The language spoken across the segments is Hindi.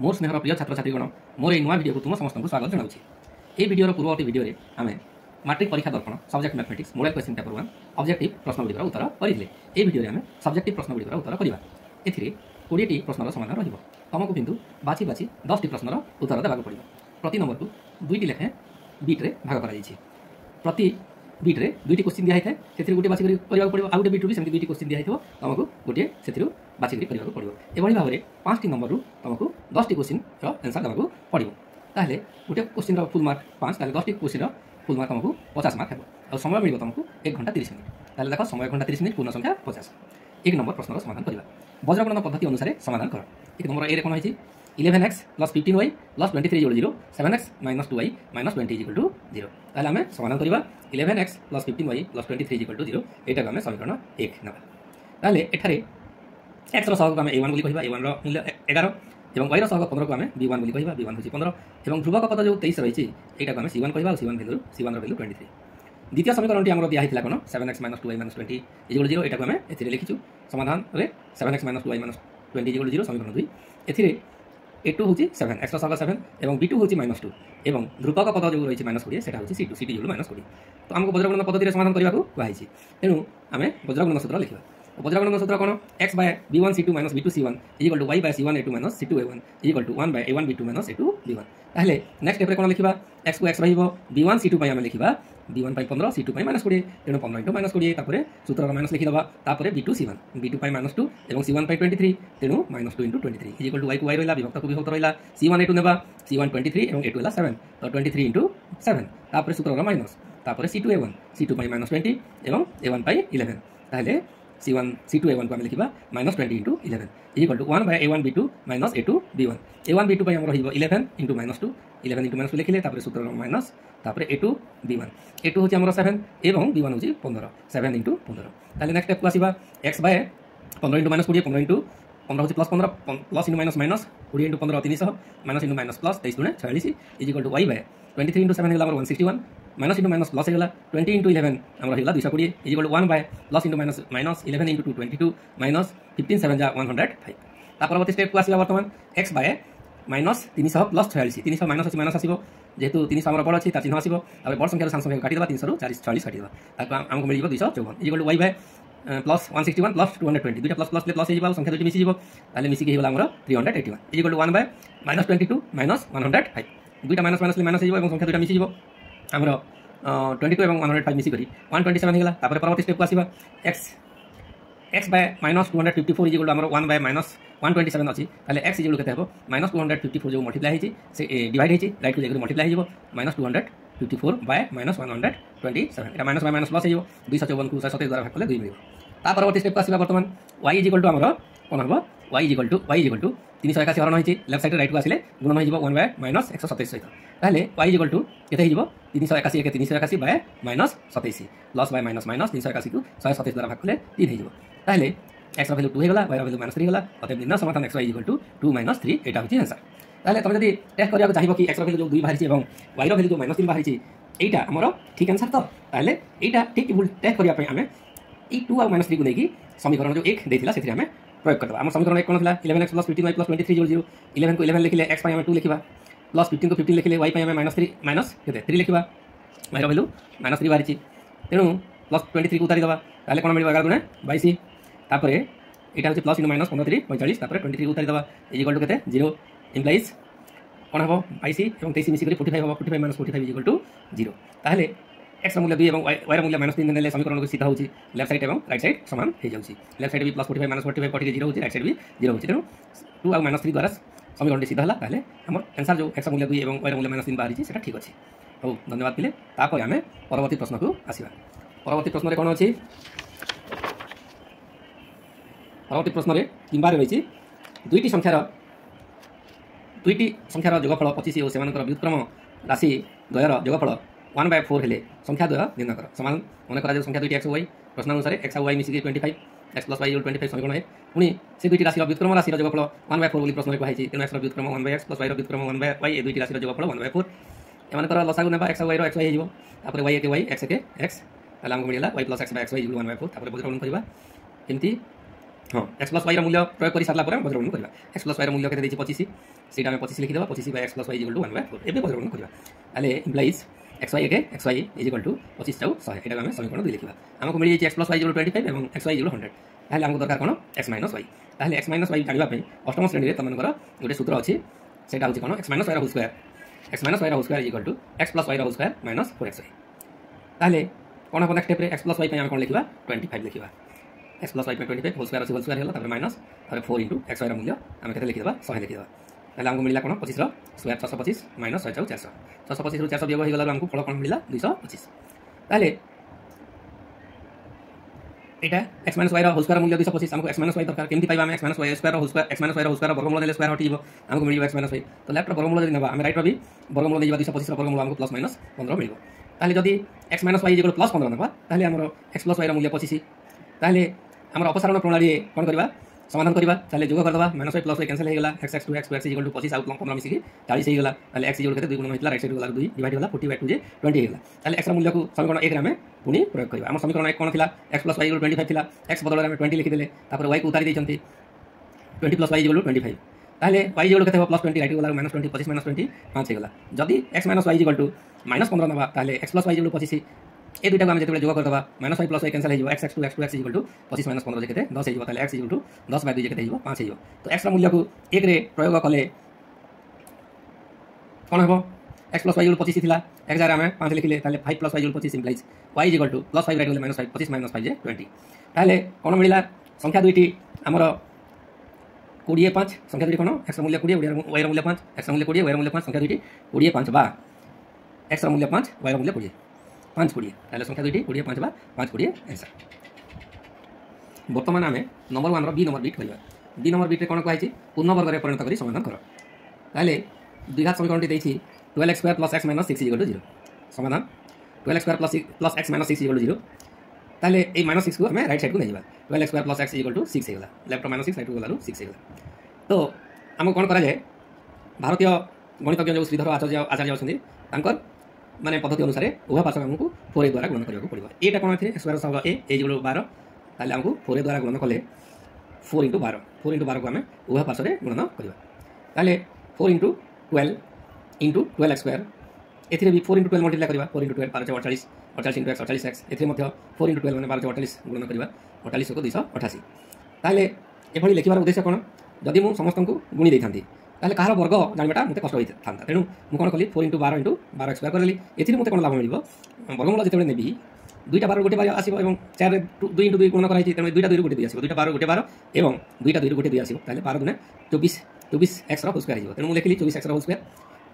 मोर स्नेहर प्रिय छात्र छात्रीगण मोर नवा वीडियो को तुम समस्त स्वागत जनाऊँ। ये वीडियो पूर्ववर्ती वीडियो आम मैट्रिक परीक्षा दर्पण subject mathematics model question paper 1 objective प्रश्नगुड़िकर उत्तर करें। ये वीडियो आम सब्जेक्टिव प्रश्नगुड़िकर उत्तर करवा। ए 20टी प्रश्नर समाधान रही। तुमको किंतु बाछी बाछी 10टी प्रश्नर उत्तर देवाक पड़ो। प्रति नंबर को 2टी लेखाएं बीट्रे भाग कर प्रति बीट्रे 2टी क्वेश्चन दिखाई है से गोटे बाछी करने पड़ो। आउ गोटे बीट्रु भी 2टी क्वेश्चन दिखाई तुमको गोटे से बाछी करने पड़ो। एभली भाव में 5टी नंबर तुमको 10टी क्वेश्चन आंसर देवाक पड़ो। ताहले गोटे क्वेश्चन फुल मार्क 5 ताहले 10टी क्वेश्चन फुल मार्क तुमको 50 मार्क है और समय मिल तुमको 1 घंटा 30 मिनट। ताहले देख समय 1 घंटा 30 मिनट पूर्ण संख्या 50। 1 नंबर प्रश्न समाधान करवा। वज्रगणन पद्धति अनुसार समाधान कर। 1 नंबर ए कौन है 11x + 15y + 23 0 7x - 2y - 20 0। ताहले आम समाधान करवा 11x + 15y + 23 0 एटा आम समीकरण 1 ना। ताहले एठारे x रो सहग आम a1 बोली कहबा a1 रो मूल्य 11 एवं y रो सहग 15 को आम b1 बोली कहबा b1 होची 15 एवं ध्रुवक पद जो 23 रही एटा आम c1 कहबा c1 रो वैल्यू 23। द्वितीय समीकरण आम दिया है कौन 7x - 2y - 20 0 एटा आम ए लिखिचु समाधान रे 7x - 2y - 20 0 समीकरण 2 ए a2 हूँ 7 x सहग 7 एवं b2 हूँ -2 एवं ध्रुवक पद जो रही -20 से c2 c2 -20। तो आमको वज्रगणन पद्धति समाधान करने को कहुई। तेणु आम वज्रगणन सूत्र लिखा। वज्रगणन सूत्र कौन x by b1 c2 - b2 c1 = y by c1 a2 - c2 a1 = 1 by a1 b2 - a2 b1। ताहले नेक्स्ट स्टेप कौन लिखा x को x रहिबो b1 c2 आम लिखा b1 15 c2 -20 तेणु 15 × -20 सूत्र माइनस लिखिदबा b2 c1 b2 -2 एवं c1 23 तेणु -2 × 23 = y को y रहा विभक्त को विभक्त रहा c1 a2 नेबा c1 23 एवं a2 7 तो 23 × 7 सूत्र माइनस c2 a1 c2 -20 एवं a1 11 ताहले c1 c2 a1 को आम लिखा -20 × 11 = 1 by a1 b2 - a2 b1 a1 b2 आम रही 11 × -2 11 × -2 लिखिले सूत्र माइनस a2 b1 a2 हूँ आम 7 एवं b1 हूँ 15 7 × 15। ताहले नेक्स्ट स्टेप को आसवा x by 15 × -20 15 × 15 हूँ +15 plus × minus 20 × 15 300 minus × minus plus 23 × 46 = y by 23 × 7 है 161 माइनस × माइनस प्लस होगा 20 × 11 आम रहा 220 = 1 by प्लस × माइनस 11 × 2 22 माइनस 15 7 105। परवर्ती स्टेप को आसवा बर्तमान x by -300 + 46 300 माइनस अच्छी माइनस आसो जेहेतु 300 आम बड़ अच्छी तार चिन्ह आसो बड़ संख्यार साम संख्या काटिदेवा 300 ରୁ 46 काटिदेवा आमको मिल 254 = y by प्लस 161 प्लस 220 दुटा प्लस प्लस प्लस हो संख्या दुटी मिसी ताले मिसिक होगा आमर 381 = 1 by -22 - 105 दुटा माइनस माइनस माइनस हो संख्या दुटा मिसी आमर 22 एवं 105 मिसिक 127 होगा। परवर्ती स्टेप को आसवा x by -254 = आमर 1 by -127 अच्छी ताले x = केते हेबो -254 जो मल्टीप्लाई होची से डिवाइड होची राइट को जेकर मल्टीप्लाई हो -254 by -127 Etah minus y minus plus हो 254 को 127 द्वारा भाग करले 2 मिलिबो। ता परवर्ती स्टेप को आसीबा वर्तमान y = आमर कोन हेबो y = 381 हरण होची लेफ्ट साइड राइट को आसिले गुणन हो जिवो 1 by -127 सहित ताले y = केते हिजिवो 381 के 381 by -27 plus by minus minus 381 को 127 द्वारा भाग करले 3 हिजिवो। ताले x रो वैल्यू 2 होगा y रो वैल्यू -3 होगा अतः निम्न समाधान x y = 2 - 3 एटा होची आंसर। ताले तुम जदी टेस्ट करिया चाहिबो कि x रो वैल्यू जो 2 बाहरी एवं y रो वैल्यू जो -3 बाहरी एटा हमरो ठीक आंसर तो ताले एटा ठीक भूल टेस्ट करिया पे हमें ई 2 और -3 को लेकी समीकरण जो 1 देथिला सेथि हमें प्रयोग करदबा। हम समीकरण 1 कोन थिला 11x + 15y + 23 0 11 को 11 लिखिले x पाई हमें 2 लिखिबा प्लस 15 को 15 लिखिले y पाई हमें -3 माइनस केते 3 लिखिबा y रो वैल्यू -3 बाहरी तेणु प्लस 23 को उतारी दबा ताले कोन मिलबा 11 × 22 तापरे एटा होची प्लस × माइनस 15 45 तापरे 23 को उतारी दबा = केते 0 इम्प्लाइज कोन हबो 22 एवं 23 मिसी करी 45 हबो 45 - 45 = 0। ताहले x मूल्य 2 एवं y मूल्य -3 देले समीकरण को सीधा होची लेफ्ट साइड एवं राइट साइड समान हो जाउची। लेफ्ट साइड भी +45 - 45 40 0 होची राइट साइड भी 0 होची तेणु 2 और -3 द्वारा समीकरण सीधा हला ताहले हमर आंसर जो x मूल्य 2 एवं y मूल्य -3 बाहरी सेटा ठीक अछि। हो धन्यवाद पिले। तापर हमें परवर्ती प्रश्न को आसीबा। परवर्ती प्रश्न रे कोन अछि परवर्ती प्रश्न रे 3 बार रहिछि दुईटी संख्यार जोगफल 25 और सेमानकर व्युत्क्रम राशि द्वयर जोगफल 1/4 हेले संख्या द्वय निर्णय कर। समान मन करा संख्या दुईटी x y प्रश्न अनुसार x और y मिसिक 25 x + y = 25 समीकरण है पुनी से दुईटी राशि व्युत्क्रम राशि जोगफल 1/4 बोली प्रश्न रे कहाइछि तेनु x व्युत्क्रम 1/x + y व्युत्क्रम 1/y ए दुईटी राशि जोगफल 1/4 एमानकर लसागु नेबा x और y रो x y हेजिवो तापर y के y x के x ताले हमको मिलला y + x/x y = 1/4 तापर वज्रगणन करबा केमती हाँ एक्स प्लस वाई मूल्य प्रयोग कर सारा बज्रगुणन करवा एक्स प्लस वाई मूल्य के 25 सीटा आम 25 लिखिदेवा 25 X plus Y equal to 1/4 एवं बज्रगुणन करवा ताले implies X Y X Y is equal to 25 टाउ 100 एटा आम समीकरण 2 लिखा आमको मिल जाए एक्स प्लस वाई इक्वल 25 और एक्स वाई इक्वल 100 ताले आमको दरकार कोन एक्स माइनस वाई ताले एक्स माइनस वाई जानिबा पे अष्टम श्रेणी रे तमनकर गोटे सूत्र अछि सेटा होछि कोन x minus y whole square equal to x plus y whole square minus 4xy ताले कोन अपन स्टेप रे एक्स प्लस वाई पे हम कोन लिखिबा 25 लिखिबा एक्स प्लस वाई पे 25 होल स्क्वायर होला तापर माइनस तापर 4 * एक्स वाई रा मूल्य हम केते लिखिबा 100 लिखिबा ताले हमको मिलला कोन 25 रो स्क्वायर 625 माइनस 100 400 625 रो 400 वियोग हो गेला हमको फल कोन मिलला 225 ताले एटा x माइनस y रो होल स्क्वायर मूल्य 225 हमको x माइनस y दरकार केमति पाइबा हम x माइनस y स्क्वायर रो whole square x minus y रो होल स्क्वायर वर्गमूल देले स्क्वायर हटिबो हमको मिलिबो x माइनस y तो लेफ्ट रो वर्गमूल जदि नबा हम राइट रो भी वर्गमूल देबा 225 रो वर्गमूल हमको प्लस माइनस 15 मिलिबो ताले जदि x माइनस y प्लस 15 नबा ताले हमरो x प्लस y रो मूल्य 25 ताले हमरो अपसारण प्रणाली कोन करबा समाधान करबा ताले जोग कर दबा minus y plus y cancel हे गेला x x 2x 2x equal to 25 आउट 15 मिसिकी 40 हे गेला ताले x इक्वल केते 2 गुण होइतला राइट साइड गेला 2 डिवाइड होला 40/2 जे 20 हे गेला ताले x रा मूल्य को समीकरण 1 रे हमें पुनी प्रयोग करबा हमर समीकरण 1 कोन थिला x प्लस y इक्वल 25 थिला x बदल रे हमें 20 लिखि देले तापर y को उतारि दैछंती 20 प्लस y इक्वल टू 25 ताले y इक्वल केते हो प्लस 20 राइट गेला माइनस 20 25 माइनस 20 5 हे गेला जदी x minus y equal to minus 15 नबा ताले x plus y equal to 25 ए दुइटा को हम जेते जोग कर दबा minus y plus y cancel हे जिवो x x 2 x 2x equal to 25 minus 15 जे केते 10 हे जिवो ताले x इक्वल टू 10/2 जे केते हे जिवो 5 हे जिवो तो x रा मूल्य को 1 रे प्रयोग कले कोन हबो x प्लस y इक्वल 25 थिला x रा हम 5 लिखिले ताले 5 plus y equal 25 implies y equal two plus 5 right गेले माइनस 5 25 माइनस 5 जे 20 ताले कोन मिलिला संख्या दुइटी हमर 20 5 संख्या दुइटी कोन x रा मूल्य 20 y रा मूल्य 5 x रा मूल्य 20 y रा मूल्य 5 संख्या दुइटी 20 5 बा x रा मूल्य 5 y रा मूल्य 20 5 20 ताले संख्या दुइटी 20 5 बा 5 20 आंसर वर्तमान आमे नंबर 1 रो बी नंबर बिट करबा बी नंबर बिट रे कोन कहै छी पूर्ण वर्ग रे परिणत करी समाधान कर ताले द्विघात समीकरण देछि 12x² + x - 6 = 0 समाधान 12x² + x - 6 = 0 ताले ए -6 को हमें राइट साइड को नै जिबा 12x² + x = 6 हे गेला लेफ्ट रो -6 राइट को गेला 6 हे गेला तो हम कोन करा जाय भारतीय गणितज्ञ जो श्रीधर आचार्य अछंती तांकर माने पद्धति अनुसार उभय पार्श्व हमको 4a द्वारा गुणन करबा पड़िबो एटा कोन थे x² सह a = 12 ताले हमको 4a द्वारा गुणन कले 4 * 12 4 * 12 को हमें उभय पार्श्व रे गुणन करबा ताले 4 * 12 * 12x² एथिरे भी 4 * 12 मल्टीप्लाई करबा 4 * 12 12 48 48 * x 48x एथिरे मध्य 4 * 12 माने 12 48 गुणन करबा 48 को 288 ताले एभली लिखिबार उद्देश्य कोन जदि मु समस्त को गुणी दैथांती ताले कहार वर्ग जानिबाटा मते कष्ट होई थांता तेनु मु कोन कली 4 * 12 * 12x² करली एथिरे मते कोन लाभ मिलिबो वर्गमूल जेतेबे नेबी दुईटा 12 गोटे 12 आसीबो एवं 4 2 * 2 गुणन कराई तेनु दुईटा 2 रो गोटे 2 आसीबो दुईटा 12 गोटे 12 एवं दुईटा 2 रो गोटे 2 आसीबो ताले 12 दुने 24x रो होल स्क्वायर हिबो तेनु मु लेखिली 24x रो होल स्क्वायर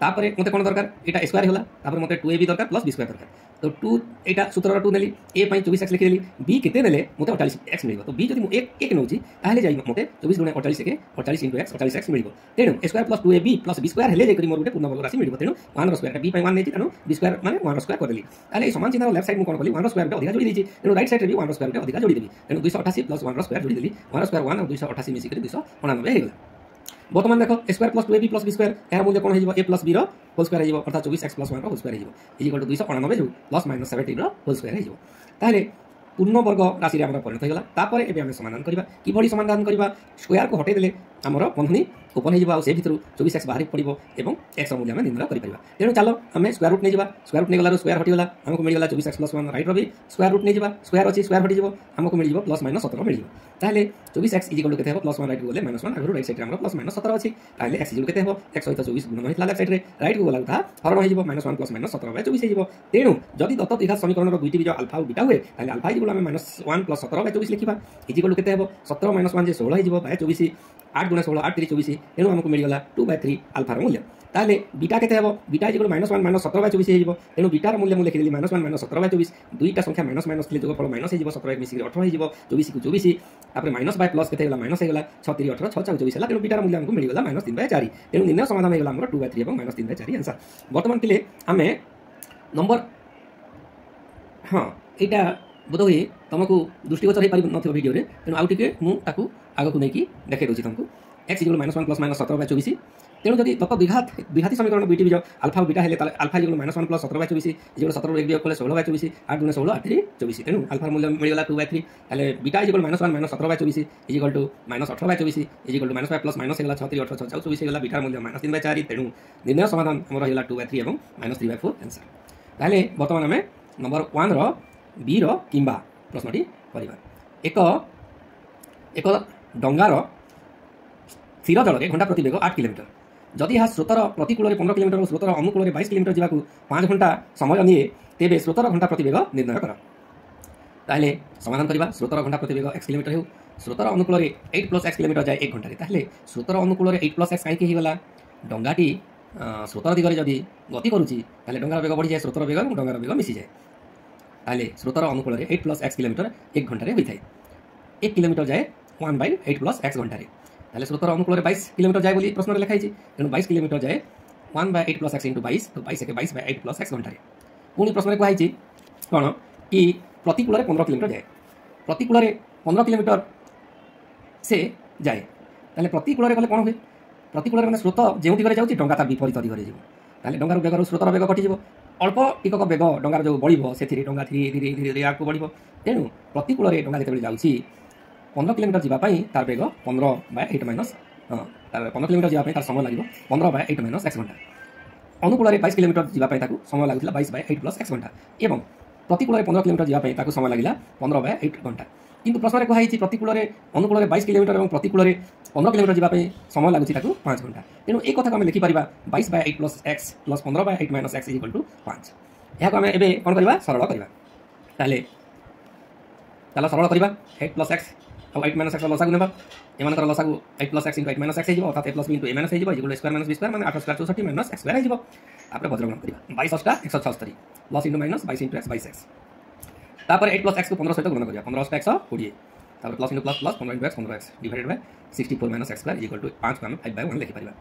तापरे मते कोन दरकार एटा स्क्वायर होला तापरे मते 2ab दरकार प्लस b स्क्वायर दरकार तो 2 एटा सूत्र रो 2 नेली a पई 24x लिखि देली b केते नेले मते 48x मिलिबो तो b जदि मु 1 नउची ताले जाई मते 24 गुणे 48 के 48 * x 48x मिलिबो तेनु square plus 2ab plus b square हेले जे करी मोर गुटे पूर्ण वर्ग राशि मिलिबो तेनु 1 रो स्क्वायर b पई 1 नेची तेनु b स्क्वायर माने 1 रो स्क्वायर कर देली ताले ए समान चिन्ह रो लेफ्ट साइड मु कोन कली 1 रो स्क्वायर अधिका जोड़ी देची तेनु राइट साइड रे भी 1 रो स्क्वायर अधिका जोड़ी देबी तेनु 288 प्लस 1 रो स्क्वायर जोड़ी देली 1 रो स्क्वायर 1 और 288 मिसी करी 299 हे गेला वर्तमान देखो square plus 2ab plus b square यार मूल्य कोन हे जिवो a प्लस b रो होल स्क्वायर हे जिवो अर्थात 24x प्लस 1 रो होल स्क्वायर हे जिवो इक्वल टू 299 जो प्लस माइनस 17 रो होल स्क्वायर हे जिवो ताले पूर्ण वर्ग राशि रे हमरा परिणत हे गेला तापर एबे हम समाधान करबा की भली समाधान करबा स्क्वायर को हटे देले हमरो बंधनी ओपन हे जिवो आ से भितरु 24x बाहर पड़िबो एवं x रो मूल्य हम निर्णय करि परिबा तेनु चलो हमें स्क्वायर रूट नै जिवा स्क्वायर रूट नै गला रो स्क्वायर हटि गला हमको मिल गला 24x प्लस 1 राइट रो भी स्क्वायर रूट नै जिवा स्क्वायर अछि स्क्वायर हटि जिवो हमको मिल जिवो प्लस माइनस 17 मिल जिवो ताले 24x इक्वल टू केते हो प्लस 1 राइट को गले माइनस 1 अगर राइट साइड रे हमरा प्लस माइनस 17 अछि ताले x इक्वल केते हो x सहित 24 गुणन होइतला लेफ्ट साइड रे राइट को गला था हरण हे जिवो माइनस 1 प्लस माइनस 17 24 हे जिवो तेनु जदि दत्त द्विघात समीकरण रो दुईटी बिजो अल्फा और बीटा हुए ताले अल्फा इक्वल हम माइनस 1 प्लस 17 24 लिखिबा इक्वल केते हो 17 माइनस 1 जे 16 हे जिवो 24 8 गुणा 16 8 3 24 तेनु हमको मिल गला 2/3 अल्फा रो मूल्य ताले बीटा केते हो बीटा इक्वल माइनस 1 माइनस 17 24 हे जिवो तेनु बीटा रो मूल्य मु लिखि देली माइनस 1 माइनस 17 24 दुईटा संख्या माइनस माइनस ले जोगफल माइनस हे जिवो 17 1 मिसी 18 हे जिवो 24 को 24 तापर माइनस बाय प्लस केते गला माइनस हे गला 6 3 18 6 4 24 हला तेनु बीटा रो मूल्य हमको मिल गला माइनस 3/4 तेनु निर्णय समाधान हे गला हमरो 2/3 एवं माइनस 3/4 आंसर वर्तमान तिले हमें नंबर हां एटा बोधोय तुमको दृष्टिगोचर हे पारि नथो वीडियो रे तेनु आउ टिके मु ताकू आगो को नै की देखे दोछि तुमको x = -1 + -17/24 तेणु जदि दत्त द्विघाती समीकरण दुईटी बीज आल्फा और बीटा हेले ताले अल्फा इक्वल -1 प्लस 17/24 इक्वल 17 एक वियोग कले 16/24 8 × 16 8 × 24 तेणु अल्फा मूल्य मिलगला 2/3 ताले beta equal -1 -17/24 equal to -18/24 equal to -5 plus minus हेगला 6 3 18 6 24 हेगला बीटा मूल्य -3/4 तेणु निर्णय समाधान हमर हेगला 2/3 एवं -3/4 आंसर। ताले वर्तमान आमे नंबर 1 रो बी रो किंबा प्रश्नटी करिबा एक डंगार स्थिर जल में घंटा प्रति बेग 8 किलोमीटर जदि यह स्रोतर प्रतिकूल 15 किलोमीटर और स्रोतर अनुकूल 22 किलोमीटर जावाक 5 घंटा समय निए तेबे स्रोतर घंटा प्रति बेग निर्णय कर। ताहले समाधान करबा स्रोतर घंटा प्रति बेग x किलोमीटर हो स्रोतर अनुकूल 8 + x किलोमीटर जाए 1 घंटा। ताहले स्रोतर अनुकूल 8 + x कहीं गला डंगाटी स्रोतर दिगरे जदि गति करूची ताहले डंगार बेग बढ़ी जाए स्रोतर बेग और डंगार बेग मिसी जाए। ताहले स्रोतर अनुकूल 8 + x किलोमीटर 1 घंटा रे होइथाय 1 किलोमीटर जाए 1/8 + x घंटा रे। ताहले स्रोतर अनुकूल 22 किलोमीटर जाए बोली प्रश्न लिखाई तेणु 22 किलोमीटर जाए 1/8 + x × 22 तो 22 22/8 + x घंटा रे। पुणी प्रश्न कहई कौन कि प्रतिकूल 15 किलोमीटर जाए प्रतिकूल 15 किलोमीटर से जाए ताहले प्रतिकूल गले कौन हुए प्रतिकूल मैंने स्रोत जो दिगरे जाऊँगी डंगा तार विपरीत दिगरे जाए डंगार बेगर स्रोतर बेग कटिज अल्प टिकक बेग डंगार जो बढ़ से डंगा धीरे धीरे धीरे धीरे आगे बढ़ तेणु प्रतिकूल डंगा जो जाऊँगी 15 किलोमीटर जावाई तार बेग 15/8 माइनस 15 किलोमीटर जावाई तार समय लगे 15/8 - x घंटा अनुकूल 22 किलोमीटर जावाई समय लगुला 22/8 + x घंटा एवं प्रतिकूल 15 किलोमीटर जावाई समय लगे 15/8 घंटा किंतु प्रश्न कहई प्रतिकूल अनुकूल 22 किलोमीटर और प्रतिकूल 15 किलोमीटर जावाई समय लगुच 5 घंटा तेणु एक कथा आम लिखिपर 22/8 + x + 15/8 - x = 5 यह आम ए कौन करवा सरल करवा सरल करवा 8 + x और 8 - x लसागु नेबा एमानकर लसागु 8 + x × 8 - x हो अर्थात a + b × a - हो इक्वल स्क्वायर - b स्क्वायर माने 8 स्क्वायर 64 - x स्क्वायर हो आपरे भद्रगण करबा 22 * 176 प्लस * माइनस 22 × x 22x तापर 8 + x को 15 सहित गुणन करबा 15 * 120 तापर plus * plus 15 × x 15x divided by 64 - x square equal to 5 को हम 5/1 लिखि परिबा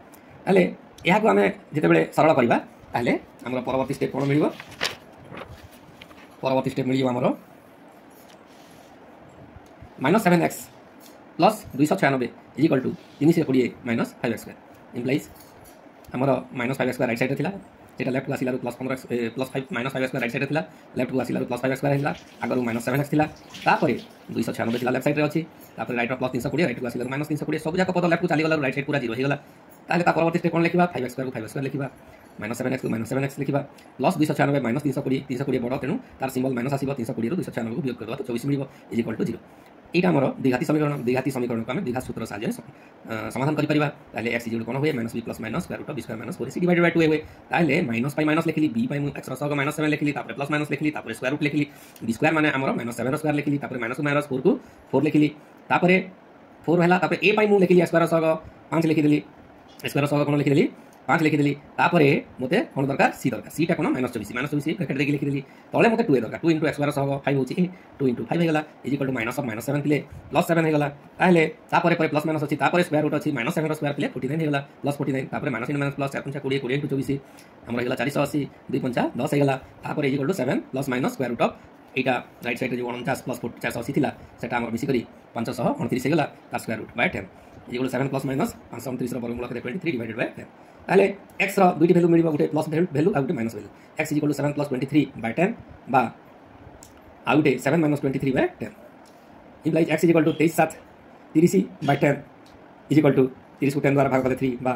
ताले एहा को हमें जेते बेले सरल करबा ताले हमर परवर्ती स्टेप कोन मिलिबो परवर्ती स्टेप मिलिबो हमर -7x plus 296 equal to 320 minus 5x square implies आमर -5x स्क्वायर राइट साइड थिला जेटा लेफ्ट को आसिला plus 15x plus 5 minus 5x square right side थिला लेफ्ट को आसिला प्लस 5x स्क्वायर हिला आगर -7x थिला तापर 296 थिला लेफ्ट साइड रे अछि तापर राइट प्लस 320 राइट को आसिला -320 सब जाक पद लेफ्ट को चली गला राइट साइड पूरा 0 हो गला ताले ता परवर्ती स्टेप कोन लिखिबा 5x स्क्वायर को 5x स्क्वायर लिखिबा -7x को -7x लिखिबा प्लस 296 माइनस 320 बड़ तेणु तार सिंबल माइनस आसीबो 320 रो 296 को वियोग करबा तो 24 मिलिबो इज इक्वल टू 0 यहाँ आमर द्विघाती समीकरण को आम द्विघात सूत्र साहाय्य समाधान करें ताले x इक्वल कौन हुए -b + minus square root of b square minus 4ac divided by 2 हुए ताले माइनस पाई माइनस लिखली b पाई x रसग -7 लिखली तापर प्लस माइनस लिखली तापर स्क्वायर रूट लिखली b स्क्वायर माने आमर -7 स्क्वायर लिखली तापर -4 को 4 लिखली तापर 4 हैला तापर a पाई मु लिखली स्क्वायर रसग 5 लिखिदेली स्क्वायर रसग कोन लिखिदेली 5 लिखिदेली तापर मते कोन दरकार c टा कोन -24 ब्रैकेट देखि लिखिदेली तळे मते 2 दरकार 2 * x स्क्वायर सह 5 होची 2 * 5 हेगला इज इक्वल टू -7 थिले +7 हेगला ताले तापर पर प्लस माइनस अछि तापर स्क्वायर रूट अछि -7 स्क्वायर थिले 49 हेगला +49 तापर माइनस * प्लस 4 * 20 20 * 24 हमर हेगला 480 2 * 5 10 हेगला तापर is equal to 7 plus minus square root of एटा राइट साइड रे 49 प्लस 480 थिला सेटा हमर मिसी करी 529 हेगला ता square root by 10 is equal to 7 plus minus 529 रो वर्गमूल के 23 डिवाइडेड बाय 10 ताले x रो दुईटी वैल्यू मिलिबो गुटे प्लस वैल्यू आ गुटे minus value x equal to 7 plus 23/10 बा आ गुटे 7 minus 23/10 implies x equal to 23 7 30/10 is equal to 30 को 10 द्वारा भाग करले 3 बा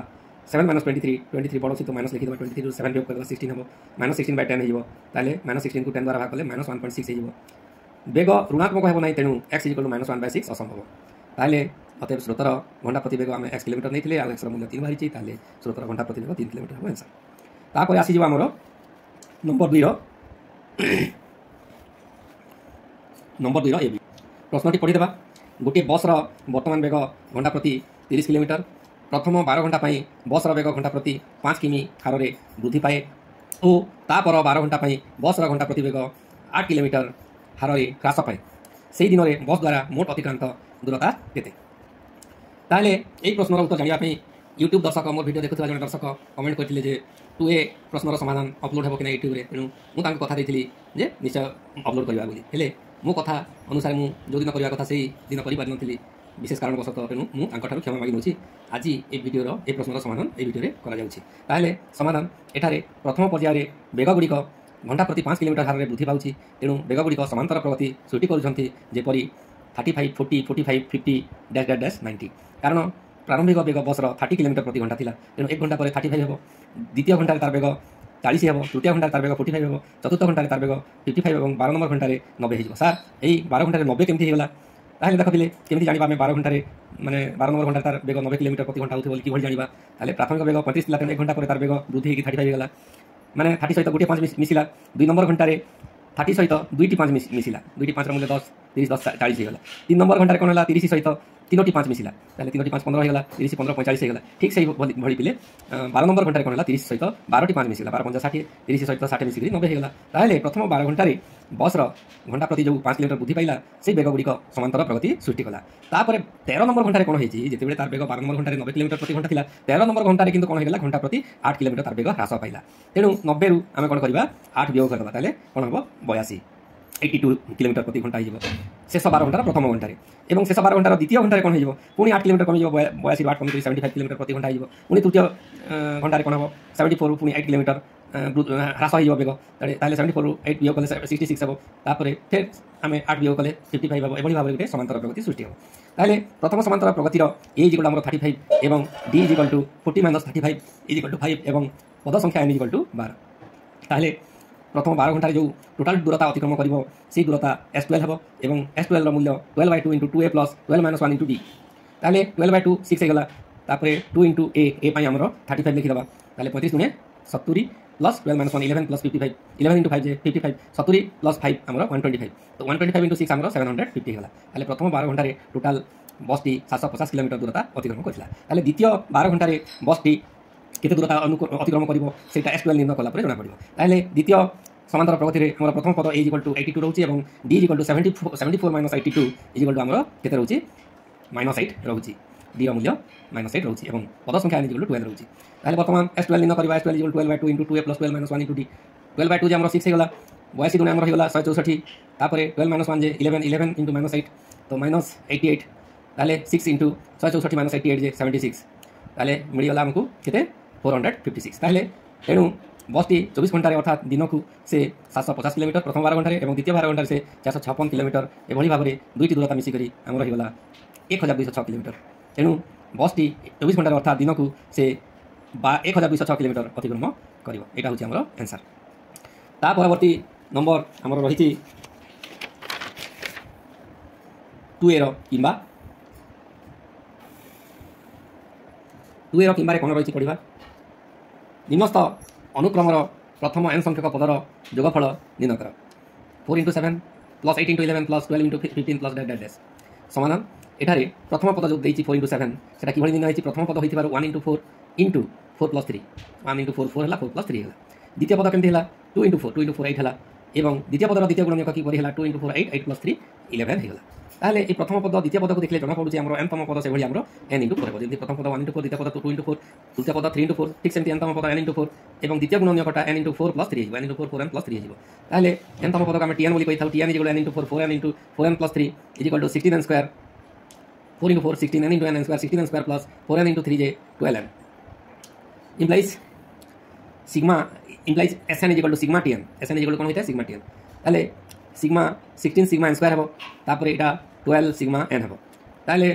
7 माइनस 23 बड़ छी तो माइनस लिखि देबा 23 रो 7 वियोग करबा 16 हबो -16/10 हे जिवो ताले -16 को 10 द्वारा भाग करले -1.6 हे जिवो बेग ऋणात्मक हेबो नै तेनु x इक्वल टू -1/6 असंभव ताले अतएव स्रोतर घंटा प्रति बेग आम x किलोमीटर नहीं आ x मूल्य 3 बाहरी ताले स्रोतर घंटा प्रति बेग 3 किलोमीटर हम आंसर तापर आसी जीव हमरो नंबर 2 रो ए बी प्रश्नटी पढ़ी देबा गोटे बस रो वर्तमान बेग घंटा प्रति 30 किलोमीटर प्रथम 12 घंटा पई बस रो बेग घंटा प्रति 5 किमी हार रे वृद्धि पाए ओ तापर 12 घंटा पई बस रो घंटा प्रति बेग 8 किलोमीटर हार रे ह्रास पाए सेही दिन रे बस द्वारा मोट अतिक्रांत दूरता केते ताले यही प्रश्नर उत्तर जानापी यूट्यूब दर्शक मोर वीडियो देखुवा जन दर्शक कमेंट करते जे 2a प्रश्नर समाधान अपलोड हो कि यूट्यूब रे तेणु मुझे कथा देती जे निश्चय अपलोड करवा बोली हेले मो कथा अनुसार मु जो दिन करवा कथा से दिन कर पारि नथिली विशेष कारणवशतः तेणु मुझे क्षमा मागि नौछि। आज ए भिडियोर ए प्रश्नर समाधान ए भिडियो करा जाउछि। ताहेले समाधान एठारे प्रथम पर्यायर बेगगुड़िक घंटा प्रति 5 किलोमीटर हार में वृद्धि पाउछि। तेणु बेगगुड़िक समांतर प्रगति सृष्टि करुछन्ति जेपरि 35 40 45 50 डैश डैश डैश 90। कारण प्रारंभिक बेग बसर 30 किलोमीटर प्रति घंटा थिला। तेणु 1 घंटा पर 35 हेबो, द्वितीय घंटा तार बेग 40 हेबो, तृतीय घंटा तार बेग 45 हेबो, चतुर्थ घंटा तार बेग 55 और 12 नंबर घंटा 90 हेजिवो। सर एई 12 घंटा 90 केमथि हेगला? ताहेले देख पिले केमथि जानिबा आमे 12 घंटा माने 12 नंबर घंटा तार बेग 90 किलोमीटर प्रति घंटा होथि बोली कि भल जानिबा? ताले प्राथमिक बेग 35 थिला, 1 घंटा पर तार बेग वृद्धि हेकि 35 हेगला। माने 30 सहित गोटे 5 मिसिला, 2 नंबर घंटा 30 सहित 2टी 5 मिसिला, 2टी 5 मूल्य 10 30 10 40 हेगला। 3 नंबर घंटा कोन हला 30 सहित 3टी 5 मिसिला, ताले 3टी 5 15 हेगला, 30 15 45 हेगला। ठीक सही भली पिले 12 नंबर घंटा कोन हला 30 सहित 12टी 5 मिसिला, 12 5 60, 30 सहित 60 मिसिकरी 90 हेगला। ताले प्रथम 12 घंटा बस घंटा प्रति जो 5 किलोमीटर वृद्धि पाइला से बेग गुड़िक समांतर प्रगति सृष्टि कला। तापर 13 नंबर घंटा कौन होती जिते तार बेग 12 नंबर घंटा 90 किलोमीटर प्रति घंटा थिला, 13 नंबर घंटा किंतु कौन होगा घंटा प्रति 8 किलोमीटर तार बेग ह्रास पाइला। तेणु 90 रु आम कौन करवा 8 वियोग करवा, ताले कौन हम 82 82 किलोमीटर प्रति घंटा हो शेष 12 घंटार प्रथम घंटे और शेष 12 घंटार द्वितीय घंटे कौन हो पुणी 8 किलोमीटर कमी 82 8 कमी 75 किलोमीटर प्रति घंटा हो। पुणी तृतीय घंटे कौन हम 74 पुणी 8 किलोमीटर ह्रास हो बेग, ताले 74 रु 8 वियोग कले 66 हम, तापर फिर आम 8 वियोग कले 55 हम। एभली भाव गोटे समांतर प्रगति सृष्टि हम। ताले प्रथम समांतर प्रगतिर ए इक्वल आम 35 और D equal to 40 - 35 equal to 5 और पद संख्या एन इक्वल टू 12। ताले प्रथम 12 घंटे जो टोटाल दूरता अतिक्रम कर दूरता S12 हम और S12 मूल्य 12/2 × 2a + 12 - 1 × d। ताले 12/2 6 होगा, तापर 2 × a आम 35 लिखिदेवा। ताले 35 × 70 + 12 - 1 11 + 55 11 × 5 55 70 + 5 आम 125। तो 125 × 6 आम 750 होगा। ताले प्रथम 12 घंटे टोटाल बसटी 750 किलोमीटर दूरता अतिक्रम करथिला। ताले द्वितीय 12 घंटे बसटी केते दूरता अतिक्रम करिवो सेटा S12 निर्णय कला परे जना पड़िवो। ताले द्वितीय समांतर प्रगति रे हमर प्रथम पद a = 82 रहउची और d = 74 - 82 = हमर केते रहउची -8 रहउची। d रो मूल्य -8 रहउची और पद संख्या n = 12 रहउची। ताले वर्तमान S12 निर्णय करबा। S12 = 12/2 × 2a + 12 - 1 × d। 12/2 जे हमर 6 हेगला, 82 दुने हमर हेगला 164, तापर 12 - 1 जे 11 11 × -8 तो -88। ताले 6 × 164 - 88 जे 76। ताले मिली गला हमकु केते 456। ताले तेणु बसटी 24 घंटे अर्थात दिन को से 750 किलोमीटर प्रथम 12 घंटे और द्वितीय 12 घंटे से 456 किलोमीटर एभली भाव में दुईटी दूरता मिसिक आम रहीगला 1206 किलोमीटर। तेणु बसटी 24 घंटे अर्थात दिन को से 1206 किलोमीटर अतिक्रम कर। यहाँ हूँ आम आंसर। ता परवर्ती नंबर आमर रही 2a कि 2a कि कौन रही पढ़ा निम्नस्थ अनुक्रमर प्रथम n संख्यक पदर जोगफल निर्णय कर। 4 × 7 + 8 × 11 + 12 × 15 + डैश डैश डैश। समाधान एठारे प्रथम पद जो देछि 4 × 7 सेटा किभଳି निर्णय होइछि प्रथम पद होइथिबार 1 × 4 × 4 + 3 1 × 4 4 हला 4 + 3 हला। द्वितीय पद केमथि हला 2 × 4 2 × 4 8 हला एवं द्वितीय पदर द्वितीय गुणनक किपरि हला 2 × 4 8 8 + 3 11 हेगला। ताले ए प्रथम पद द्वितीय पद को देखले जना पडुछि हमरो n तम पद से भଳି हमरो n × 4 हेबो। जेमति प्रथम पद 1 × 4 द्वितीय पद 2 × 4 तृतीय पद 3 × 4 ठीक सेमति n तम पद n × 4 एवं द्वितीय गुणनकटा n × 4 + 3 हेबो। n × 4 4n + 3 हेबो। ताले n तम पद को हम tn बोली कहिथाउ tn = n × 4 4n × 4n + 3 = 16n square 4 × 4 16 n × n square 16n square plus 4n × 3 जे 12n implies sigma implies sn = sigma tn। sn = कोन होइता sigma tn। ताले sigma 16 sigma n स्क्वायर हेबो, तापर एटा 12 sigma n हेबो। ताले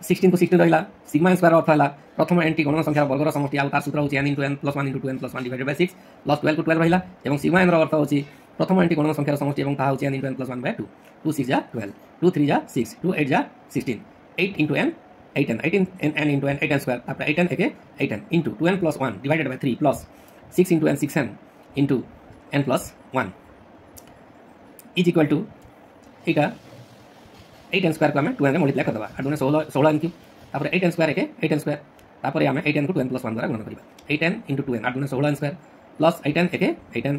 16 को 16 रहिला sigma n स्क्वायर अर्थ हला प्रथम n टी गणन संख्या वर्गर समष्टि आ तार सूत्र होछि n × n + 1 × 2n + 1 / 6 प्लस 12 को 12 रहिला एवं sigma n रो अर्थ होछि प्रथम n टी गणन संख्या समष्टि एवं ता होछि n × n + 1/2 2 6 जा 12 2 3 जा 6 2 8 जा 16 8 × n 8n 18 n × n 8n square तापर 8n एके 8n * 2n + 1 / 3 plus 6 × n 6n * n + 1 is equal to एटा 8n स्क्वायर को आम 2n रे मल्टीप्लाई करदबा 8 × 16 n³ तापर 8n स्क्वायर एके 8n स्क्वायर तापर आम 8n को 2n + 1 द्वारा गुणन करबा 8n × 2n 8 × 16 n square plus 8n एके 8n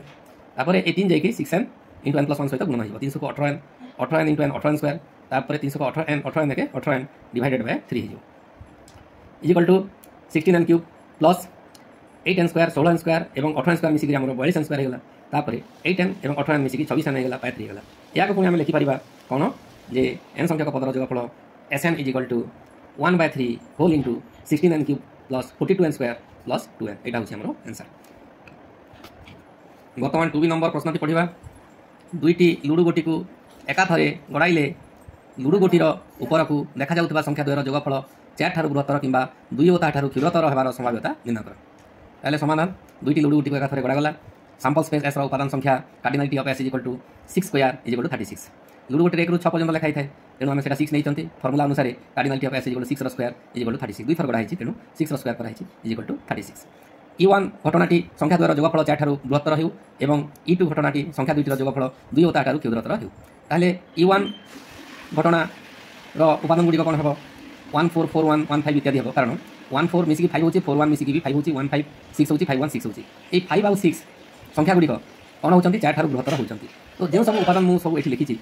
तापर 18 जाइके 6n * n + 1 सहित गुणन होइबो 318n 18n × n 18n square तापर 318n 18n एके 18n / 3 हिजो is equal to 16n³ plus 8n square 16n square एवं 18n स्क्वायर मिसिक हमर 42n स्क्वायर हेगला तापर 8n एवं 18n मिसिक 26n हेगला 3 हेगला या को पुनी हम लिखि परिबा कोन जे n संख्यक पदर जोगफल Sn is equal to 1/3 whole into 16n cube plus 42n square plus 2n एटा होछि हमरो आंसर। बर्तमान 2b नंबर प्रश्नटी पढ़िबा। दुईटी लुडु गोटी को एका थरे गड़ाइले लुडु गोटीर ऊपर को देखा जाउथबा संख्या द्वयर जोगफल 4 ठारू बृहत्तर किंबा 2 व ताठारू क्षुद्रतर हेबार संभाव्यता निर्णय कर। ताले समाधान दुईटी लुडु गोटी को एका थरे गड़ागला सैंपल स्पेस S रो उपादान संख्या cardinality of S is equal to 6 square is equal to 36। Ludo गोटी 1 रु 6 पर्यंत लिखाई थाए तेणु आम सेटा 6 नहीं चंती फॉर्मूला अनुसार cardinality of S is equal to 6 रो स्क्वायर इज इक्वल टू 36 दुई थर गड़ा है तेणु 6 रो स्क्वायर करा है इज इक्वल टू 36। E1 घटनाटी संख्या द्वारा जोगफल 4 ठारू बृहत्तर हेउ एवं E2 घटनाटी संख्या दुईटर जोगफल 2 व ताठारू क्षुद्रतर हेउ। ताले E1 घटना रो उपादान गुडी कोन हेबो 1 4 4 1 1 5 इत्यादि हेबो कारण 1 4 मिसिकी 5 होची 4 1 मिसिकी भी 5 होची 1 5 6 होची 5 1 6 होची ए 5 और 6 संख्या गुडी कौन होचंती 4 ठारू बृहत्तर होचंती। तो जो सब उपादान मु सब एठी लिखिची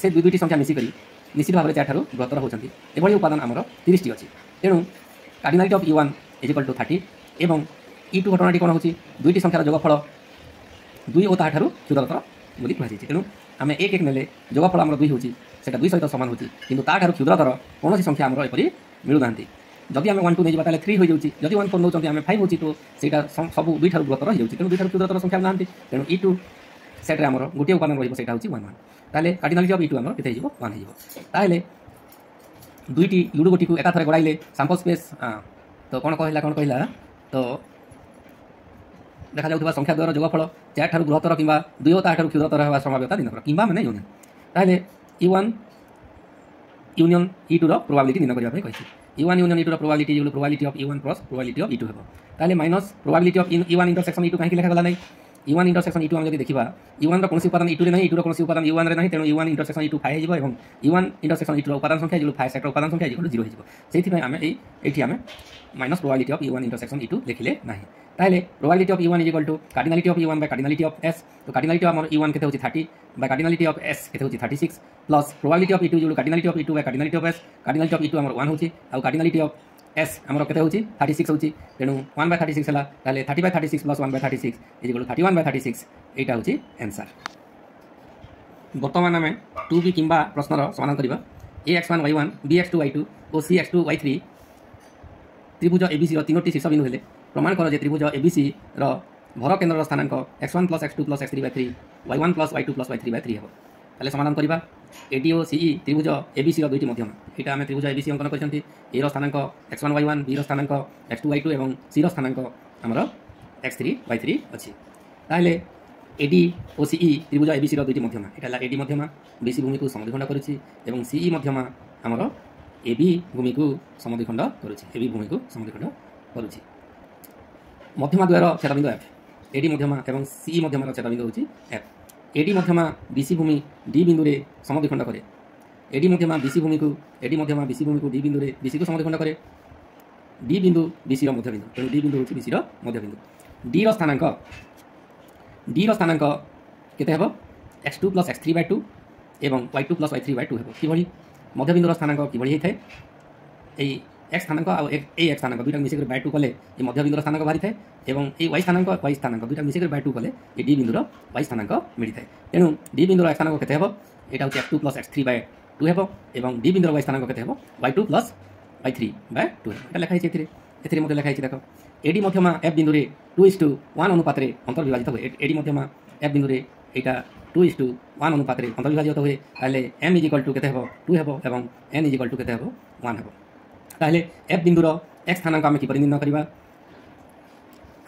से दुईटी संख्या मिसी करी निश्चित भाव में 4 ठारू बृहत्तर होचंती एभली उपादान हमर 30 टी अछि तेणु cardinality of E1 is equal to 30 एवं E2 घटनाटी कौन होची दुईटी संख्यार जोगफल 2 व ताठारू क्षुद्रतर बोली कहै तेणु आम एक एक नेले जोगफल आम 2 होची सेटा 2 सहित सामान होची किंतु ताठारू क्षुद्रतर कौन संख्या आम एपरी मिलू नांती। जदि आम 1 2 नहीं ताले 3 हो जाउची जदि 1 4 नौ आम 5 होची तो सेटा सब 2 ठारू बृहत्तर हो जाउची तेणु 2 ठारू क्षुद्रतर संख्या नांती तेणु E2 सेट रे आमर गोटे उपादान रहिबो सेटा होची 1 1 ताले कार्डिनालिटी ऑफ E2 आमर केते हिजो 1 हिजो। ताले दुईटी लुडु गोटी को एका थरे गड़ाइले सैंपल स्पेस तो कौन कहला तो देखा जाउथबा संख्या द्वारा जोगफल 4 ठारू बृहत्तर किंबा 2 व ताठारू क्षुद्रतर हेबा संभाव्यता निर्णय कर किंबा माने यूनियन। ताले E1 यूनियन E2 रो प्रोबेबिलिटी निर्णय करिया पई कहिछि E1 यूनियन E2 रो probability is probability of E1 plus probability of E2 हेबो। ताले minus probability of E1 intersection E2 काहे लिखा गला नै E1 इंटरसेक्शन E2 हम जदि देखिबा E1 रो कोनसी उपादान E2 रे नै E2 रो कोनसी उपादान E1 रे नै तेणु E1 इंटरसेक्शन E2 फाइ हिजबो एवं E1 इंटरसेक्शन E2 रो उपादान संख्या इज फाइ सेट रो उपादान संख्या इज 0 हिजबो सेथि पय आमे एठी आमे minus probability of E1 intersection E2 लिखिले नाही। ताले probability of E1 is equal to cardinality of E1 by cardinality of S तो कार्डिनालिटी ऑफ E1 केते होची 30 बाय कार्डिनालिटी ऑफ S केते होची 36 plus probability of E2 is cardinality of E2 by cardinality of S cardinality of E2 हमर 1 होची आ कार्डिनालिटी ऑफ S हमर केते होची 36 होची तेणु 1 बाय 36 हला ताले 30 by 36 plus 1 by 36 is equal to 31 by 36 एटा होची आंसर। वर्तमान आमे 2b किंबा प्रश्नर समाधान करिबा ax1 y1 bx2 y2 और cx2 y3 त्रिभुज ABC रो तीनोटी शीर्ष बिंदु हेले प्रमाण कर जे त्रिभुज ABC रो भर केंद्र स्थानांक x1 + x2 + x3/3 y1 + y2 + y3/3 हेबो। ताले समाधान करिबा AD और CE त्रिभुज ABC रो दुईटी मध्यम एटा आमे त्रिभुज ABC अंकन करछंती A row स्थानांक x1 y1 B row स्थानांक x2 y2 एवं C रो स्थानांक हमर x3 y3 अछि। ताले AD और CE त्रिभुज ABC रो दुईटी मध्यम एटा ला AD मध्यम BC भूमि को समद्विखंड करूछि एवं CE मध्यम हमर AB भूमि को समद्विखंड करूछि AB भूमि को समद्विखंड करूछि। मध्यमा द्वयर छेदबिंदु F AD मध्यमा एवं CE मध्यमार छेदबिंदु होछि F AD मध्यमा BC भूमि D बिंदु रे समद्विखंड करे AD मध्यमा BC भूमि को D बिंदु रे BC को समद्विखंड करे D बिंदु BC रो मध्यबिंदु तेणु D बिंदु होछि BC रो मध्यबिंदु D रो स्थानांक केते हेबो x2 + x3/2 एवं y2 + y3/2 हेबो कि भली मध्यबिंदु रो स्थानांक कि भली हेथाय एई x स्थानांक आ ए x स्थानांक दुईटा मिसिक बाय 2 कले ए मध्यबिंदु रो स्थानांक बाहरी थाए एवं ए y स्थानांक दुईटा मिसिक बाय 2 कले ए d बिंदु रो y स्थानांक मिलि थाए तेणु d बिंदु रो x स्थानांक केते हेबो एटा होछि x2 + x3/2 हेबो एवं d बिंदु रो y स्थानांक केते हेबो y2 + y3/2 एटा लिखा है एथिरे मध्ये लिखा है देखो AD मध्यमा F बिंदु रे 2:1 अनुपात रे अंतर्विभाजित होय AD मध्यमा F बिंदु रे एटा 2:1 अनुपात रे अंतर्विभाजित होय ताले m = केते हेबो 2 हेबो एवं n = केते हेबो 1 हेबो। ताले F बिंदु रो x स्थानांक आमे किपरि निर्णय करिबा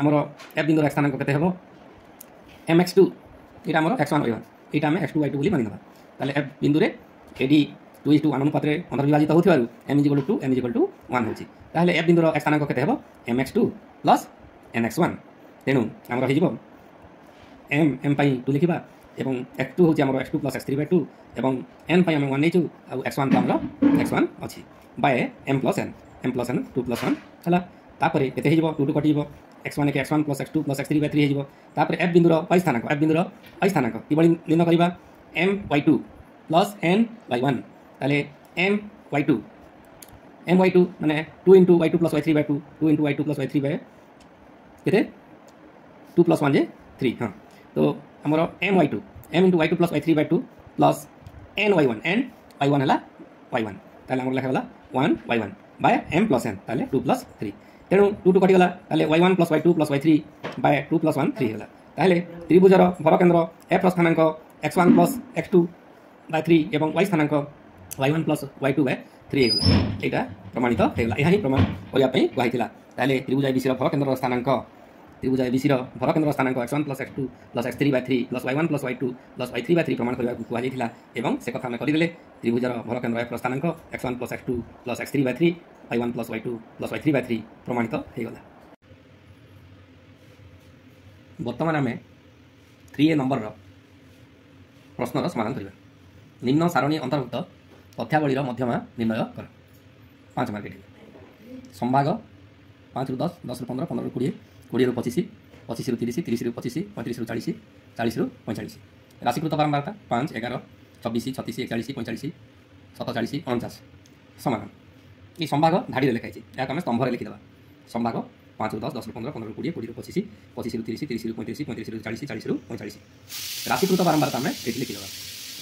हमर F बिंदु रो x स्थानांक केते हेबो mx2 एटा हमर x1 y1 एटा आमे x2 y2 बोली मानि नबा ताले F बिंदु रे AD 2:1 अनुपात रे अंतर्विभाजित होथिबारु m = 2 n = 1 होछि ताले F बिंदु रो x स्थानांक केते हेबो mx2 + nx1 तेणु हमर हिजिबो m पई 2 लिखिबा एवं x2 होछि हमर x2 + x3/2 एवं n पई हम 1 नेचु आ x1 हमर x1 अछि बाय m + n 2 + 1 हला तापरे केते हिजिबो 2 कटिबो x1 के x1 + x2 + x3/3 हिजिबो तापरे F बिंदु रो y स्थानांक कि बळी निर्णय करिबा m y2 + n y1 ताले m y2 माने 2 * y2 + y3/2 2 * y2 + y3 केते 2 + 1 जे 3 हां तो हमरो m y2 + y3/2 plus n y1 y1 है y1 ताले हमर लिखा गला 1 y1 बाय m + n ताले 2 + 3 तेणु 2 2 कटिगला ताले y1 + y2 + y3 बाय 2 + 1 3 होला ताले त्रिभुजर भरकेन्द्र f ର ସ୍ଥାନାଙ୍କ x1 + x2 बाय 3 एवं y स्थानाଙ୍କ y1 + y2 बाय 3 हेगला एटा प्रमाणित हेगला एहा ही प्रमाण करिया पई कहितला ताले त्रिभुज ABC ର भरकेन्द्र ସ୍ଥାନାଙ୍କ त्रिभुज ABC ର भरकेन्द्र ସ୍ଥାନାଙ୍କ x1 + x2 + x3 bye 3 + y1 + y2 + y3 bye 3 प्रमाण करिया कुआ जायतिला एवं से कथा हम करिदेले त्रिभुजर भरकेन्द्र f ର ସ୍ଥାନାଙ୍କ x1 + x2 + x3 bye 3 y1 + y2 + y3 bye 3 प्रमाणित हेगला वर्तमान आम 3A नंबर प्रश्नर समाधान करवा निम्न सारणी अंतर्भुक्त तथ्यावलीर मध्यमा निर्णय कर 5 मार्क संभाग 5 ରୁ 10 10 ରୁ 15 15 ରୁ 20 20 ରୁ 25 25 ରୁ 30 30 ରୁ 25 35 ରୁ 40 40 ରୁ 45 राशिकृत बारंबारता 5 11 26 36 41 45 47 49 समाधान ये संभाग धाड़ी लिखाई या आम स्तंभर लिखिदेवा संभाग 5 ରୁ 10 10 ରୁ 15 15 ରୁ 20 20 ରୁ 25 25 ରୁ 30 30 ରୁ 35 35 ରୁ 40 40 ରୁ 45 राशिकृत बारंबारता आम ये लिखिदेवा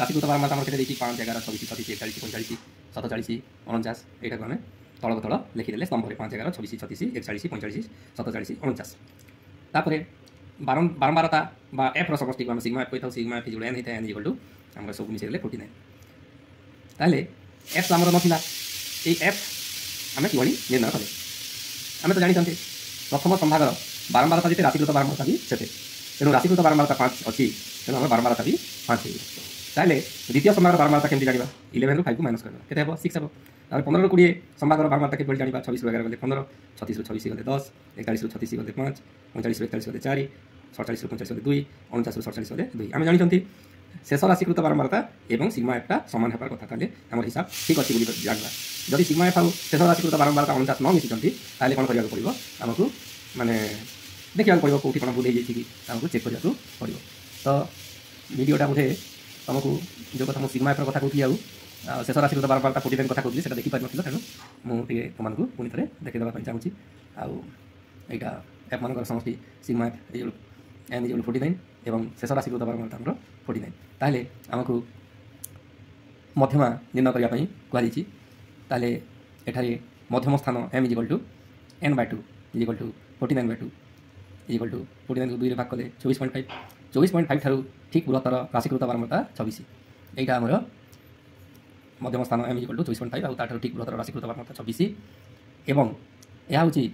राशिकृत बारंबारता आम केते 5 11 26 36 41 45 47 49 एटा को आम तलक तल लिखिदेले स्तंभर 5 11 26 36 41 45 47 49 तापरे बारंबारता बा एफ रो समष्टि को हम सिग्मा एफ कहिथाउ सिग्मा एफ जोड़ n हेता n इक्वल टू हमर सब मिसेले 49 ताले एफ हमर नथिला ए एफ हमें किभली निर्णय कले हमें तो जानि छन्ते प्रथम संभागर बारंबारता जेते राशिकृत बारंबारता भी सेते तेणु राशिकृत बारंबारता 5 अछि तेणु हम बारंबारता भी 5 हे ताले द्वितीय संभागर बारंबारता केमति जानिबा 11 ରୁ 5 को माइनस करबा केते हेबो 6 हेबो और 15 ରୁ 20 संभागर बारंबारता केबल जानिबा 26 ରୁ 11 गले 15 36 ରୁ 26 गले 10 41 ରୁ 36 गले 5 39 ରୁ 41 गले 4 47 ରୁ 45 गले 2 49 ରୁ 47 गले 2 आमे जानि छन्ती शेष राशिकृत बारंबारता एवं सिग्मा एफटा समान हेबार कथा ताले हमर हिसाब ठीक अछि बोली जानबा जदि सिग्मा एफ आउ शेष राशिकृत बारंबारता 49 न मिसि छन्ती ताले कोन करिया पड़िबो हमकु माने देखिया पड़िबो कोठी कोन भूल हे जेछि कि हमकु चेक करिया पड़िबो तो वीडियोटा मुझे तुमको जो कथा मु सिग्मा एफ कथा कहती आउ शेष राशिकृत बारंबारता 49 कथा कहती सेटा देखि पारि नथिला तेनु मुझे तुमको पुनी थरे देखि देबा पई चाहूची आउ एटा एफ मानकर समष्टि सिग्मा एफ n = 49 एवं शेष राशिकृत बारंबारता हमर 49 ताले हमकु मध्यमा निर्णय करिया पई कहै छि ताले एठारे मध्यम स्थान m = n/2 = 49/2 = 49 को 2 रे भाग कले 24.5 24.5 ठारू ठीक बृहत्तर राशिकृत बारंबारता 26 एटा हमर मध्यम स्थान m = 24.5 आ ताठारू ठीक बृहत्तर राशिकृत बारंबारता 26 एवं यह होची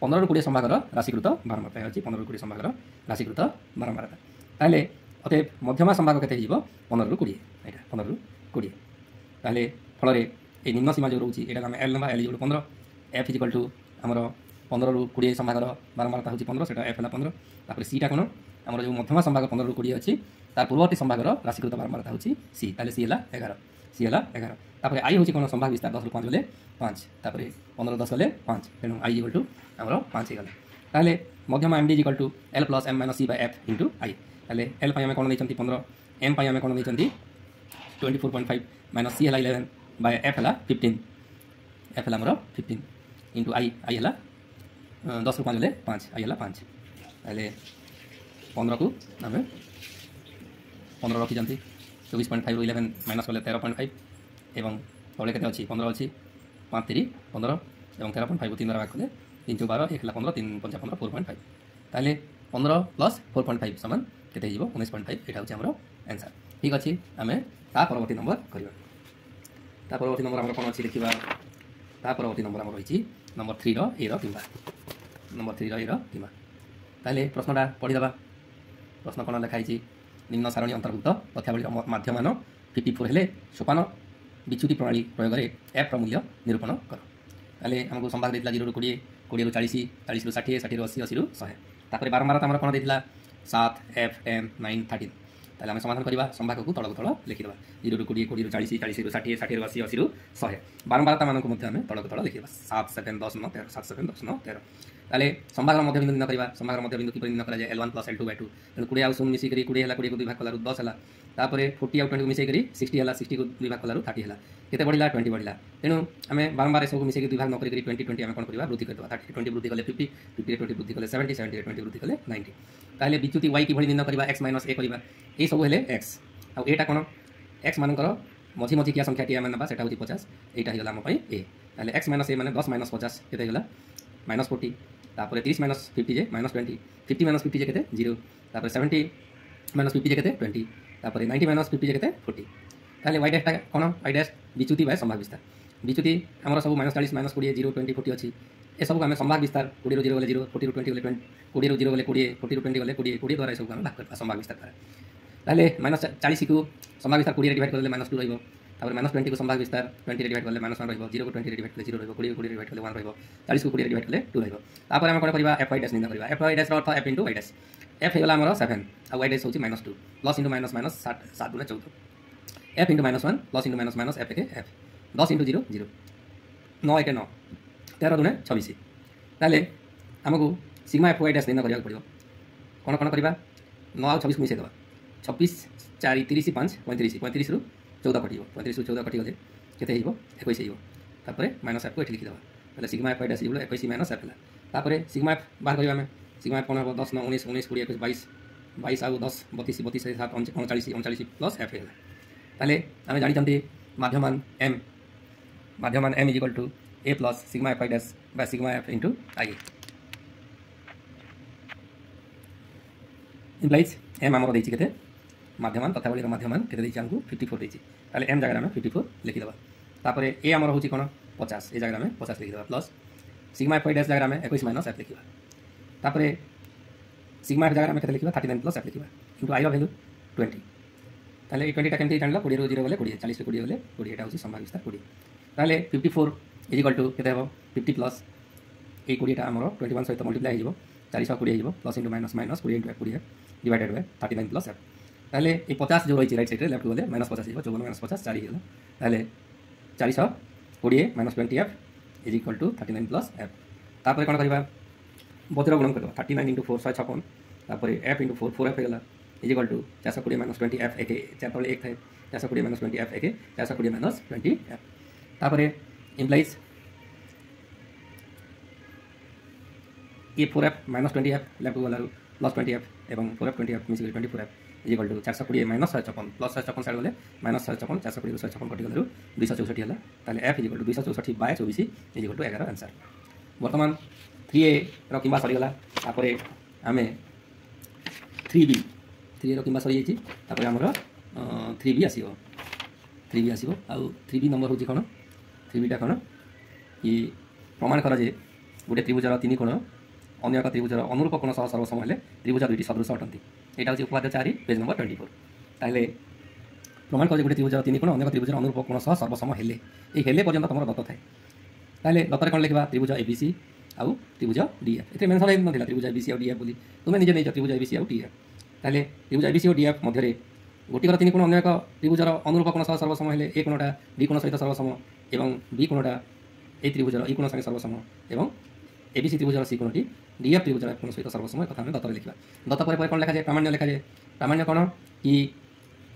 15 ରୁ 20 संभागर राशिकृत बारंबारता होची 15 ରୁ 20 संभागर राशिकृत बारंबारता ताले अते मध्यमा संभाग केते हिबो 15 ରୁ 20 एटा 15 ରୁ 20 ताले फल रे ए निम्न सीमा जो रहउची एटा हम l नंबर l = 15 f = हमर 15 ରୁ 20 संभागर बारंबारता होची 15 सेटा f हला 15 तापर c टा कोन हमर जो मध्यमा संभाग 15 ରୁ 20 अछि तार पूर्ववर्ती संभागर राशिकृत बारंबारता होची c ताले c हला 11 c हला 11 तापर i होची कोन संभाग विस्तार 10 ରୁ 5 गले 5 तापर 15 10 गले 5 तेनु i = हमर 5 हे गले ताले मध्यमा md = l + m - c / f * i ताले l पई हम कोन नै छंती 15 m पई हम कोन नै छंती 24.5 - c हला 11 / f हला 15 f हला हमर 15 * i हला 10 ରୁ 5 गले 5 i हला 5 ताले 15 को हम 15 रखी जंती 24.5 ରୁ 11 माइनस कले 13.5 एवं तले केते अछि 15 अछि 5 3 15 एवं 13.5 को 3 द्वारा भाग कले 3 * 12 1 ला 15 3 5 15 4.5 ताले 15 + 4.5 समान केते हिबो 19.5 एटा होछि हमरो आंसर ठीक अछि हमें ता परवर्ती नंबर करिबा ता परवर्ती नंबर हमरो कोन अछि देखिबा ता परवर्ती नंबर हमरो होइछि नंबर 3 रो ए रो किबा नंबर 3 रो ए रो किबा ताले प्रश्नटा पढि दबा प्रश्न कोन लिखाइ छि निम्न सारणी अंतर्भुक्त तथ्यावलीर माध्यमान 54 हेले सोपान विच्युति प्रणाली प्रयोग रे f रो मूल्य निरूपण कर ताले हमको संभाग देतला 0 ରୁ 20 20 ରୁ 40 40 ରୁ 60 60 ରୁ 80 80 ରୁ 100 तापर बारंबारता हमर कोन देतला 7 f m 9 13 ताले हम समाधान करबा संभाग को तळक तळ लिखि देबा 0 ରୁ 20 20 ରୁ 40 40 ରୁ 60 60 ରୁ 80 80 ରୁ 100 बारंबारता मानक मध्ये हम तळक तळ लिखि देबा 7 7 10 9 13 7 7 10 9 13 ताले संभाग मध्य बिंदु निर्णय करबा संभाग मध्य बिंदु किपरि निर्णय करा जाय l1 + l2/2 तेनु 20 आउ 0 मिसि करी 20 हला 20 को 2 भाग कलारु 10 हला तापरे 40 आउ 20 को मिसि करी 60 हला 60 को 2 भाग कलारु 30 हला केते बढ़िला 20 बढ़िला तेनु हमें बारंबार सब मिसि करी 2 भाग न करी 20 20 हमें कोन करबा वृद्धि करबा 30 20 वृद्धि कले 50 50 20 वृद्धि कले 70 70 20 वृद्धि कले 90 ताले विच्युति y कि भली निर्णय करबा x - a करबा ए सब हेले x आउ एटा कोन x मानकर मझी मझी क्या संख्याटी आम ना सेटा हूँ 50 यहाँ होगा आम ए ताले एक्स माइनस ए मैंने 10 माइनस 50 के माइनस 40 तापर 30 माइनस 50 जे माइनस 20 50 माइनस 50 जे के 0 तापर 70 माइनस 50 जे के 20 तापर 90 माइनस 50 जे के 40 ताले वाई डैशटा कौन वाई डैश विच्युति बाय संभाग विस्तार विच्युति आमर सब माइनस 40 माइनस 20 0 20 40 अच्छी ए सब आम संभाग विस्तार 20 रू 0 गले 0 40 रू 20 गले 20 रू 0 गले 20 40 रू 20 गले 20 20 द्वारा सब आम भाग करवा संभाग विस्तार द्वारा ताले माइनस 40 को संभाग विस्तार 20 डिवाइड कर माइनस 2 रही तापर माइनस 20 को संभाग विस्तार 20 डिवाइड कर माइनस 1 रही 0 को 20 डिवाइड कर 0 रही 20 को 20 डिवाइड कर 1 रही 40 को 20 डिवाइड कर 2 रही तापर आम कौन करवा एफ वाई डैश निर्णय करवा एफ वाई डैश अर्थ F into y dash F होगा आमर 7 और वाई डैश हूँ -2 प्लस इंटू माइनस माइनस 7 गुणा 14 F into -1 plus into minus minus F के एफ 10 इंटू 0 0 9 1 9 13 दुणे 26 ताले आमको सिग्मा एफ वाई डैश निर्णय करने पड़ो कौन कौन करवा 9 और 26 मिसेद 26 4 30 5 35 35 रू 14 कटिव 35 रू 14 कटिगले केते हो 21 हो तापर माइनस एफ को ये लिखिदेवा ताले sigma F y dash 21 minus f तापर सिग्मा एफ बाहर करवा आम सिग्मा एफ कौन हम 10 9 19 19 20 21 22 आउ 10 32 32 7 39 39 प्लस एफ है ताले आम जानी माध्यमान M is equal to A plus sigma F y dash by sigma F into I implies M आमर देछि केते माध्यमान तथावली माध्यमान केते देछि हमको 54 देछि ताले एम जगह में 54 लिखि देबा तापर ए आमर होछि कोन 50 ए जगह में 50 लिखि देबा plus sigma F y dash जगह में 21 माइनस एफ लिखिबा तापर सिग्मा एफ जगह में केते लिखिबा 39 प्लस एफ लिखिबा इनटू आई रो वैल्यू 20 ताले 20 टा केमति जानला 20 रो 0 गले 20 40 रो 20 गले 20 एटा होछि संभाग विस्तार 20 ताले 54 इज इक्वल टू केते हेबो 50 प्लस ए 20 टा हमरो 21 सहित मल्टीप्लाई हिजबो 420 हिजबो plus into minus minus 20 into 20 divided by 39 plus F ताले ये 50 जो रही राइट साइड लेफ्ट गले माइनस 50 हिजबो 54 माइनस 50 4 हिजला ताले 420 minus 20 F is equal to 39 plus F तापर कोन करबा बतिर गुणन करबा 39 इंटू 4 56 तापर एफ इंटू 4 4 एफ हेला is equal to 420 minus 20 f एक 4 पर 1 थे 420 माइनस 20 एफ एक 420 माइनस 20 एफ तापर इम्प्लाइज ये 4 एफ माइनस 20 एफ लेफ्ट वाला प्लस 20 एफ एवं 4 एफ 20 एफ मिस 24 f is equal to 420 minus 56 plus 56 side गले माइनस 56 420 56 कटि गले 264 हला ताले f is equal to 264 by 24 is equal to 11 answer वर्तमान 3a रो किंबा सरी गला तापर आमे 3b 3a रो किंबा सरी जाइछि तापर हमरो 3b आसीबो 3b आसीबो आ 3b नंबर होछि कोन 3b टा कोन कि प्रमाण करा जे गोटे त्रिभुजर 3 कोण अन्य एक त्रिभुजर अनुरूप कोण सह सर्वसम हेले त्रिभुज दुईटी सदृश अटंती एटा होछि उपाध्याय 4 पेज नंबर 24 ताले प्रमाण कर गोटे त्रिभुजर 3 कोण अन्य एक त्रिभुजर अनुरूप कोण सह सर्वसम हेले ए हेले पर्यंत तुम दत्त थाए ताले दत्तरे कोन लिखबा त्रिभुज एबीसी आउ त्रिभुज डीएफ एते मेंशन हेन नथिला त्रिभुज एबीसी आउ डीएफ बोली तुमे निजे नै त्रिभुज एबीसी आउ डीएफ ताले त्रिभुज एबीसी आउ डीएफ मध्य रे गोटिकर 3 कोण अन्य एक त्रिभुजर अनुरूप कोण सह सर्वसम हेले ए कोणटा डी कोण सहित सर्वसम एवं बी कोणटा ए त्रिभुजर ई कोण सहित सर्वसम एवं एबीसी त्रिभुजर सी कोणटी डीएफ त्रिभुजर कोण सहित सर्वसम कथा हम दत्तरे लिखबा दत्त पर कोन लिखा जाय प्रामाण्य लिखा जाय प्रामाण्य कोन कि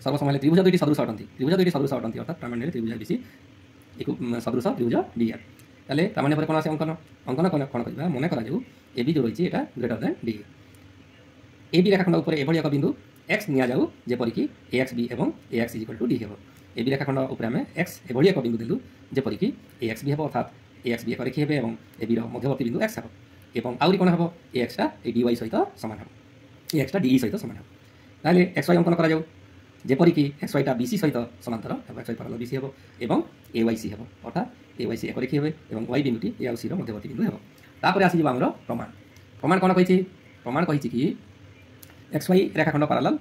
सर्वसम हेले त्रिभुज दुईटी सदृश अटंती अर्थात प्रामाण्य त्रिभुज एबीसी एक सदृश त्रिभुज डीएफ ताले प्रामाण्य पर कोन आसे अंकन अंकन कोन कोन करबा मने करा जाऊ एबी जो रहिछि एटा ग्रेटर देन डी एबी रेखाखंड ऊपर एभଳି एक बिंदु x निया जाऊ जेपरि कि axb एवं ax = d हेबो एबी रेखाखंड ऊपर हमें x एभଳି एक बिंदु देलु जेपरि कि axb हेबो अर्थात axb एक रेखा हेबे एवं एबी रो मध्यवर्ती बिंदु x हेबो एवं आउरी कोन हेबो ax टा dy सहित समान हेबो ax टा dy सहित समान हेबो ताले xy अंकन करा जाऊ जेपरि कि xy टा bc सहित समांतर हेबो xy परल bc हेबो एवं ayc हेबो अर्थात ayc एक रेखा हेबे एवं y बिंदुटी a और c रो मध्यवर्ती बिंदु हेबो तापर आसी जिबा हमरो प्रमाण प्रमाण कोन कहिछि प्रमाण कहिछि कि xy रेखाखंड पैरेलल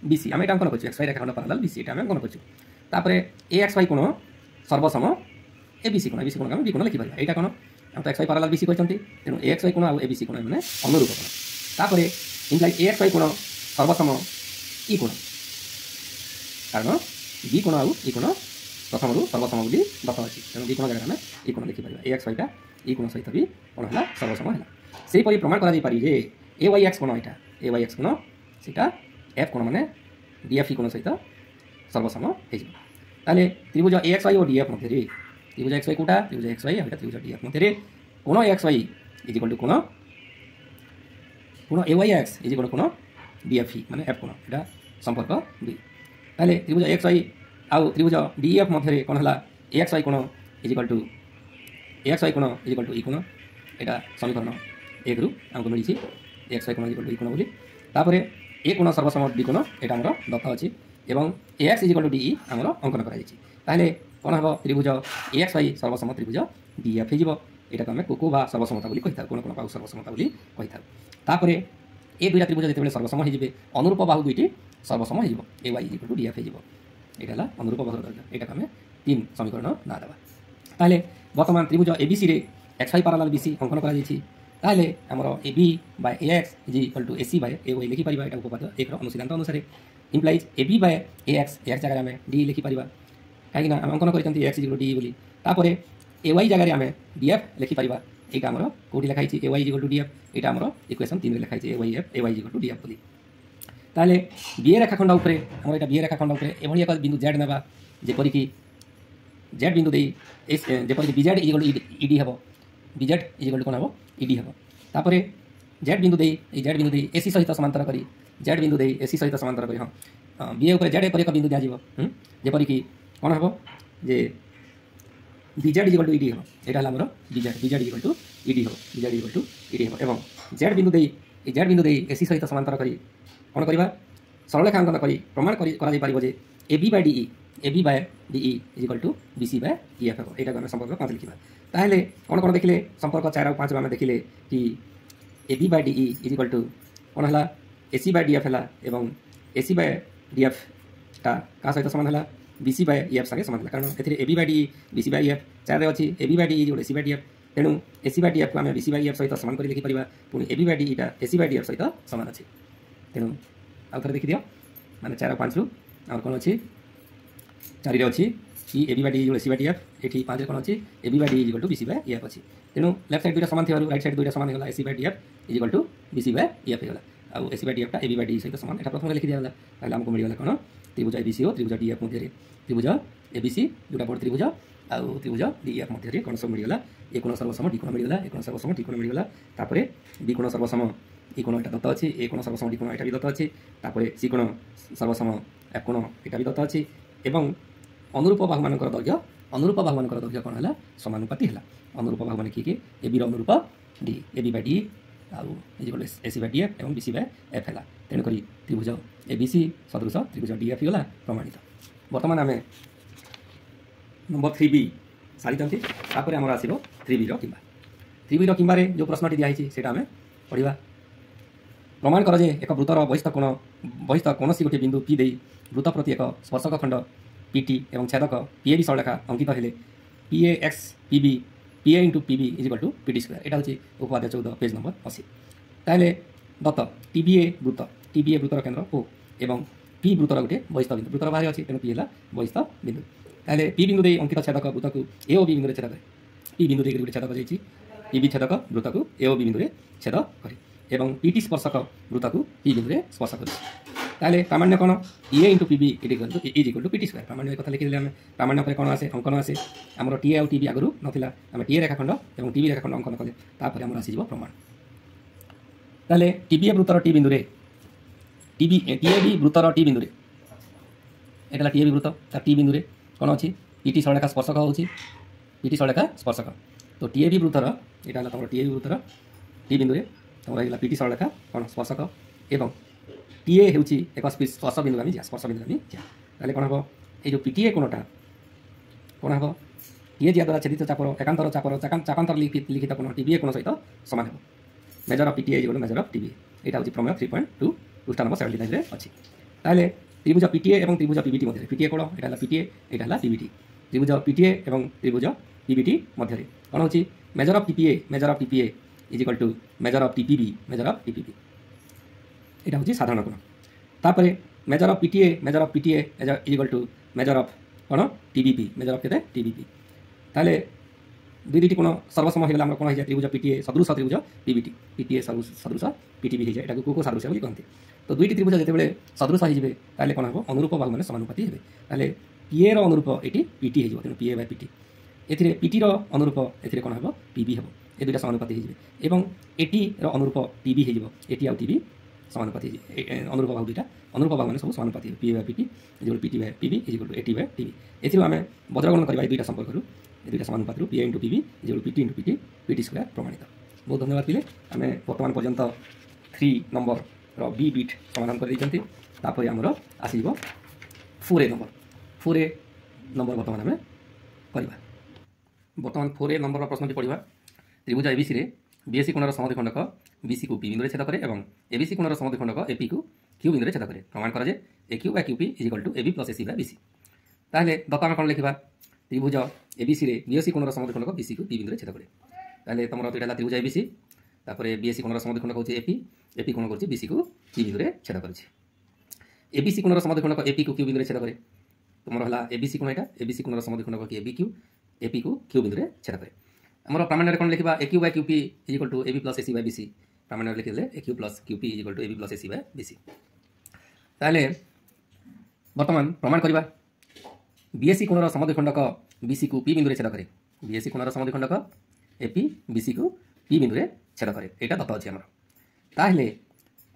bc आमे एटा अंकन करछु xy रेखाखंड पैरेलल bc एटा आमे अंकन करछु तापर axy कोन सर्वसम abc कोन हम b कोन लिखि परिबा एटा कोन हम तो xy पैरेलल bc कहचंती तेनु axy कोन आ abc कोन माने अनुरूप कोन तापर इंप्लाई axy कोन सर्वसम e कोन कारण b कोन आ e कोन प्रथम रु सर्वसम बोली दत्त अछि तेनु b कोन जगह में e कोन लिखि परिबा axy टा e कोन सहित भी कोन हला सर्वसम हला सेही परि प्रमाण करा जाई पारि जे ayx कोन एटा ayx कोन सेटा f कोन माने df कोन सहित सर्वसम हे जिवो ताले त्रिभुज axy और df मध्ये रे त्रिभुज xy कोटा त्रिभुज xy आ त्रिभुज df मध्ये रे कोन xy = कोन ayx = कोन df माने f कोन एटा संपर्क 2 ताले त्रिभुज xy आउ त्रिभुज डीईएफ मध्य कौन है एक्स वाई कोण इजिकल टू ई कोण यहाँ समीकरण 1 रु आमको मिली एक्स वाई कोण इजिकल टू ई कोण बोली तापर ए कोण सर्वसम डी कोण यहाँ आमर दत्त अच्छी और एक्स इजिकल टू डीई आमर अंकन कर कौन हम त्रिभुज एक्स वाई सर्वसम त्रिभुज डीएफ हो यहाँ आम को सर्वसमता बोली कही कोण कोण बाहु सर्वसमता बोली कही तापर ए दुईटा त्रिभुज जिते सर्वसम हो अनुरूप बाहु दुईटी सर्वसम हो ए वाई इजिकल टू डीएफ हो यहाँ अनुरूप बाहु दर्जा यहाँ आम 3 समीकरण ना देवा ताहले वर्तमान त्रिभुज एबीसी रे एक्स वाई पैरेलल बीसी अंकन कर आमर A B by A X equal to AC by A Y लिखिपर यहाँ उपपाद्य 1 अनुसिद्धांत अनुसार implies A B by A X जगह आम डी लिखिपर कहीं अंकन कर एक्स इजिकल डी बोली तापर ए वाई जगह आम डीएफ लिखिपर यहाँ आमर कौटी लिखाई ए वाई इजिकल टू डीएफ यहाँ आमर इक्वेशन 3 लिखाई ए वाई इजिकल टू डीएफ बोली ताहले बीए रेखाखंड उपर आम यहाँ बीए रेखाखंड उपर एभली एक बिंदु जेड ना जेपरिक जेड बिंदु दे जेपरिक बीजेड इजिकल इडी हम बीजेड इजिकल कौन हम इडी हम तापर जेड बिंदु दे जेड बिंदु दे एसी सहित समांतर करी जेड बिंदु दे एसी सहित समांतर करी हाँ बीए उपर जेड एक बिंदु दिज्व जेपरिक कौन हम जे बीजेड इजिकल टू इडी हम यहाँ आमर बीजेड इजिकल टू इडी हम बीजेड इजिकल टू इडी हम एवं जेड बिंदु दे एसी सहित समांतर करी कौन करवा सरलरेखा अंकन करी प्रमाण कर A B by DE is equal to BC by EF हम यहाँ आम संपर्क 5 लिखा ताहले कौन कौन देखिले संपर्क 4 और 5 आम देखिले कि A B by DE is equal to कौन है एसी बाय डीएफ है एवं एसी बाय डीएफ टा क्या सहित सामान है बीसी बाय ईएफ संगे सामान है कारण A B by DE BC by EF 4 अच्छी ए बी बाय डीई जो एसी बाय डीएफ तेणु एसी बाय डीएफ को आम बीसी बाय ईएफ सहित सामान कर लिखिपर पुणी ए बी बाय डीईटा एसी बाय डीएफ सहित सामान अच्छी तेणु आउ थे देखी दियो माने 4 और 5 रु आम कौन अच्छी 4 अच्छी कि ए बी बाय डी जो एसी बाय डीएफ ये 5 कौन अच्छी A B by D is equal to BC by EF अच्छी तेणु लेफ्ट साइड दुईटा सामान थी राइट साइड दुईटा सामान होगा AC by DF equal to BC by EF होगा आउ एसी बाय डीएफटा ए बी बाय डी सहित सामान यहाँ प्रथम लिखि दिया ताहले आमको मिलगला कौन त्रिभुज एबीसी और त्रिभुज डीएफ मध्य त्रिभुज एबीसी जोटा बड़ त्रिभुज आउ त्रिभुज डीएफ मध्य कौन सब मिलगला ए कोण सर्वसम डी कोण मिलगला ए कोण सर्वसम डी कोण मिलगला तापर बी कोण सर्वसम ई कोण यहाँ दत्त अच्छी ए कोण सर्वसम डी कोण यहाँ भी दत्त अच्छी तापर सी कोण सर्वसम एफ कोण यहाँ भी दत्त अच्छी एवं अनुरूप बाहु मान दैर्घ्य कौन है समानुपाती है अनुरूप बाहु मान किए ए बी अनुरूप D A B by D आउ इजिकल एसी बाय डीएफ एवं बीसी बाय एफ है तेणुक त्रिभुज एबीसी सदृश त्रिभुज डीएफ होगा प्रमाणित बर्तमान आम नंबर 3B सारी तापर आमर आसो 3B किंबा 3B किंबारे जो प्रश्नटी दिखाई से आम पढ़ा प्रमाण कर जे एक वृत्तर बहिस्थ कौन गोटे बिंदु पी दे वृत्त प्रति एक स्पर्शक खंड पीटी एवं छेदक पीए सरलरेखा अंकित हेले PA x PB PA into PB equal to PT square यहाँ हूँ उपपाद्य 14 पेज नंबर 80 ताहले दत्त टीबीए वृत्तर केन्द्र ओ एवं पी वृत्तर गोटे बहिस्थ बिंदु वृत्तर बाहर अच्छी तेणु पी है बहिस्थ बिंदु ताहले पी बिंदु दे अंकित छेदक वृत्त को ए ओ बी बिंदु छेद करे पी बिंदु गोटे छेदक जाइए पीबी छेदक वृत्त को ए ओ बी बिंदु छेद करे एवं पीटी स्पर्शक वृत्त को पी बिंदु स्पर्श करे ताहले प्रामाण्य कौन A into PB equal to PT square प्रामाण्य कथा लिखिले आम प्रामाण्य पर कौन आसे अंकन आसे आमर टीए आउ टीबी आगु नाला आम टीए रेखाखंड और टीबी रेखाखंड अंकन कले तापर आमर आसीज प्रमाण ताहले टीबीए वृत्तर टी बिंदु टीएबी वृत्तर टी बिंदु यहाँ टीएबी वृत्त तार टी बिंदु कौन अच्छी पीटी सरलरेखा स्पर्शक होची पीटी सरलरेखा स्पर्शक तो टीएबी वृत्तर यहाँ तुम टीएबी वृत्तर टी बिंदु तुम रहा पीटी सरलरेखा कौन स्पर्शक एवं टीए हूँ एक स्पर्श बिंदु आम स्पर्श बिंदु आम जा कौन हम ये पीटीए कोणटा कौन हम टीए जा द्वारा छेदित चापर एकांतर चापांतर लिखित कोण टीबीए कोण सहित सामान हो measure of PTA is measure of TBA यहाँ हूँ प्रमेय 3.2 पृष्ठ नंबर 79 अच्छी ताहले त्रिभुज पीटीए और त्रिभुज पीबीटी मध्य पीटीए कोण यहाँ पीटीए यहाँ पीबीटी त्रिभुज पीटीए और त्रिभुज पीबीटी मध्य कौन हो measure of TPA equal to measure of TPB यहाँ हूँ साधारण कोण तापर measure of PTA equal to measure of कौन टीबीपी मेजर ऑफ के टीबीपी ताहले दुईटी कोण सर्वसम होगा आम कौन हो त्रिभुज पीटीए सदृश त्रिभुज पीबीटी पीटीए सदृश पीटीबी हो जाए को सदृश बोली कहते तो दुईटी त्रिभुज जिते सदृश हो कौन हम अनुरूप बाहु मैंने समानुपाती हे ताहले पीए अनुरूप ये पीटी हो तेणु पीए बाय पीटी ए पीटी अनुरूप ए कौन हम पीबी हम ए दुईटा समानुपाती हो एटी अनुरूप टीबी हो एटी आउ टीबी समानुपाती अनुरूप बाहु दुईटा अनुरूप बाहु मैंने सब समानुपाती P by PT equal PT by PB equal AT by TV एथि आम बज्रगणन करवा दुईटा संपर्क दुईटा समानुपात P into PB equal PT into PT PT square प्रमाणित। बहुत धन्यवाद पिले आम बर्तमान पर्यंत 3 नंबर बी बीट समाधान कर तापर आमर आसब 4A नंबर 4A नंबर बर्तमान आम करवा बर्तमान 4A नंबर प्रश्न पढ़ा त्रिभुज एबीसी रे बीएससी कोणर समद्विखंडक बीसी को पी बिंदु छेद करे और एबीसी कोणर समद्विखंडक एपी को क्यू बिंदु छेद करे प्रमाण करे A Q by QP equal to AB plus AC by BC. ताहले दत्त आम कौन लिखा त्रिभुज एबीसी रे बीएससी कोणर समद्विखंडक बीसी को पी बिंदु छेद करे ताहले तुम दुईटा त्रिभुज एबीसी तापर बीएससी कोणर समद्विखंडक होची एपी कोण कर बीसी को पी बिंदु छेद कर एबीसी कोणर समद्विखंडक एपी को क्यू बिंदु छेद करे तुम है एबीसी कोण यहाँ एबीसी कोणर समद्विखंडक एपी को क्यू बिंदु छेद करे आमर प्रामाण्य कौन लिखा A Q by QP equal to AB plus AC by BC प्रामाण्य लिखिले A Q plus QP equal to AB plus AC by BC. ताहले बर्तमान प्रमाण करवा बीएससी कोणर समद्विखंडक बीसी को पी बिंदु छेद करे बीएससी कोणर समद्विखंडक एपी बीसी को पी बिंदु छेद करे यहाँ दत्त अच्छे आमर। ताहले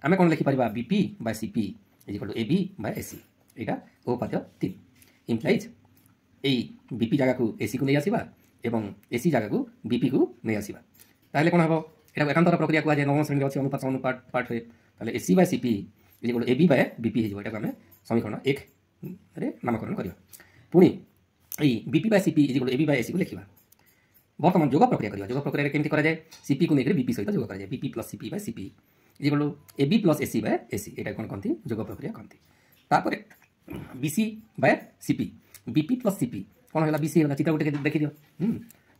आम कौन लिखिपर BP by CP is equal to AB by AC यहाँ उपपाद्य 3 इम्प्लाइज यही बीपी जगह को एसी को नहीं आसवा एवं एसी जगह को बीपी को नहीं आसवा ताहले कौन हम यहाँ एकांतर प्रक्रिया कहुए नवम श्रेणी अच्छी अनुपात अनुपात पार्ट हुए ताहले AC by CP is equal AB by BP हो आम समीकरण 1 रे नामकरण करवा पुणी यही BP by CP is equal AB by AC को लिखा बर्तमान जोग प्रक्रिया करवा जोग प्रक्रिया केमती कराए सीपी को लेकर बीपी सहित जोग कराए BP plus CP by CP is equal AB plus AC by AC यहाँ कौन कहती जोग प्रक्रिया कहती तापर BC by CP BP plus CP कौन है बीसी है चित्र गोटे देखी दियो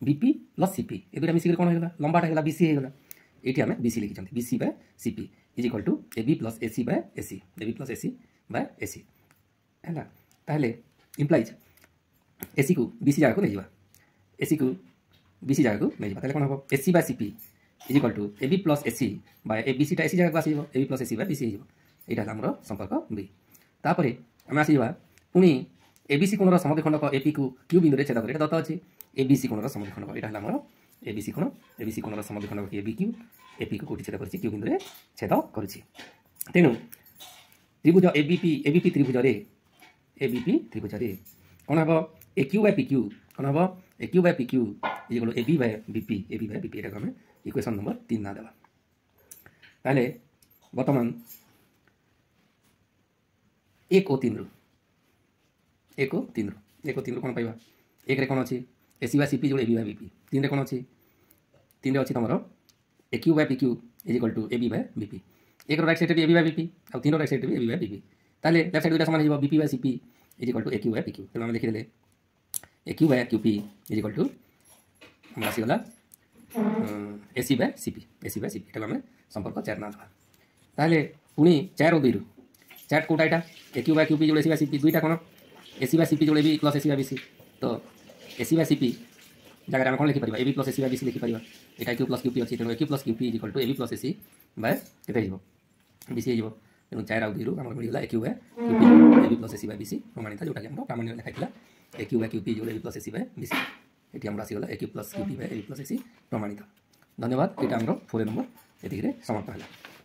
बीपी प्लस सीपी ए दुटा मिसिक कौन है लंबाटा है बीसी है ये आम बीसी लिखी BC by CP is equal to AB plus AC by AC AB plus AC by AC है ताहले इम्प्लाइज एसी को बीसी जगह को नहीं जावा एसी को बीसी जगह को नहीं जावा ताहले कौन हम AC by CP is equal to AB plus AC by A बीसीटा एसी जगह को आसो AB plus AC by BC हो यहाँ आमर संपर्क बी तापर आम आसवा पुणी एबीसी कोणर समद्विखंडक एपी को क्यू बिंदु छेद करे दत्त अच्छी एबीसी कोणर समद्विखंडक यहाँ आमर एबीसी कोणर समद्विखंडक एबी क्यू एपी को कौटी छेद कर क्यू बिंदु छेद कर तेणु त्रिभुज एबीपी त्रिभुज कौन हम A Q by P Q कौन हम A Q by P Q equal AB by BP यहाँ आम इक्वेशन नंबर 3 ना देवा। ताहले बर्तमान 1 और 3 एक तीन कौन पाइबा एक रे कौन अच्छी एसी बाय सीपी जो एबी बाय बीपी 3 रे कौन अच्छी 3 रे अच्छी तुम A Q by P Q equal to AB by BP एक right side AB by BP और 3 right side AB by BP ताहले लेफ्ट साइड दुटा समान हो BP by CP is equal to A Q by P Q तेणु आम लिखिदे A Q by QP equal to आम आसीगला एसी बाय सीपी यहाँ आम संपर्क 4 ना देवा। ताहले पुणी 4 और 2 4 कोटा यहाँ ए क्यू बाय क्यूपी जो एसी बाय सीपी दुईटा कौन एसी बाय सीपी जो AB plus AC by BC तो एसी बाय सीपी जगह आम कौन लिखिपर AB plus AC by BC लिखिपर यहाँ क्यू प्लस क्यूपी अच्छी तेणु A Q plus QP equal to AB plus AC by के बीसी हो तेणु 4 और 2 आम मिलला A Q by QP AB plus AC by BC प्रमाणित जोटा कि प्रामाण्य लिखाई ए क्यू बाय क्यूपी जो AB plus AC by BC ये आम आसीगला A Q plus QP by AB plus AC प्रमाणित। धन्यवाद यहाँ आम 4 नंबर ये समाप्त है।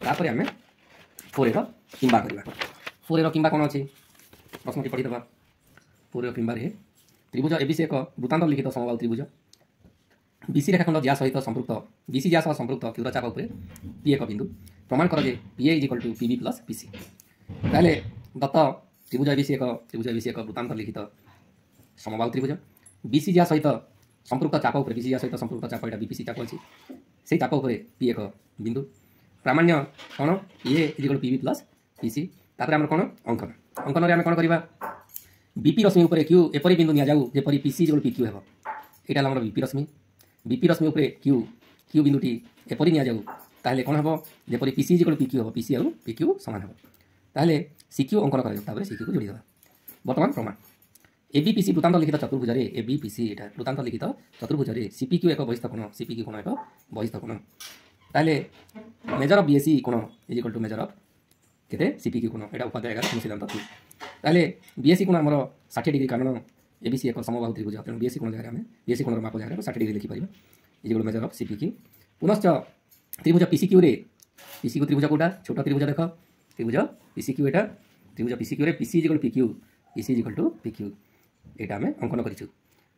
तापर आम 4 किंबा करवा 4 किंबा कौन अच्छी प्रश्न की पढ़ीदे 4 किंबा त्रिभुज एबीसी एक वृत्तांत लिखित समबाहु त्रिभुज बीसी रेखाखंड ज्या सहित संपृक्त बीसी ज्या संपृक्त क्षुद्र चाप उपर पी एक बिंदु प्रमाण कर PA equal to PB plus PC. ताहले दत्त त्रिभुज एबीसी एक वृत्तांत लिखित समबाहु त्रिभुज बीसी ज्या सहित संपृक्त चाप उपर बीसी ज्या सहित संपृक्त चाप यहाँ बीपीसी चाप अच्छी से चाप उपर पी एक बिंदु प्रामाण्य कौन ए इजिकल पीबी प्लस पीसी तापर आम कौन अंकन अंकन आम कौन करवा बीपी रश्मि उपर क्यू एपरी बिंदु नि जाऊ जेपरी पीसी इजिकल पी क्यू हे यहाँ आम बीपी रश्मि उपर क्यू बिंदुटी एपरी नि जाऊ ताहले कौन हम जेपरी पीसी इजिकल पी क्यू हे पीसी और पी क्यू सामान हे ताहले सीक्यू अंकन कर सीक्यू को जोड़ीदेवा। बर्तमान प्रमाण एबीपीसी वृत्तांत लिखित चतुर्भुज एबीपीसी यहाँ वृत्तांत लिखित चतुर्भुज सीपीक्यू एक बहिस्थ कोण सीपीक्यू कोण एक बहिस्थ कोण ताहले मेजर ऑफ बीएससी कोण इजिकल टू मेजर ऑफ केते सीपीक्यू कोण यहाँ उपाध्याय 11 सिद्धांत 2 ताहले बीएससी कोण आमर 60 डिग्री कारण एबीसी एक समबाहु त्रिभुज तेणु बीएससी कोण जगह आम बीएससी कोण माप जगह 60 डिग्री लिखिपर इजिकल मेजर ऑफ सीपीक्यू पुनश्च त्रिभुज पीसीक्यू रे PCQ त्रिभुज कोटा छोटा त्रिभुज देख त्रिभुज PCQ एटा त्रिभुज PCQ रे PC equal PQ PC equal to PQ एटा आम अंकन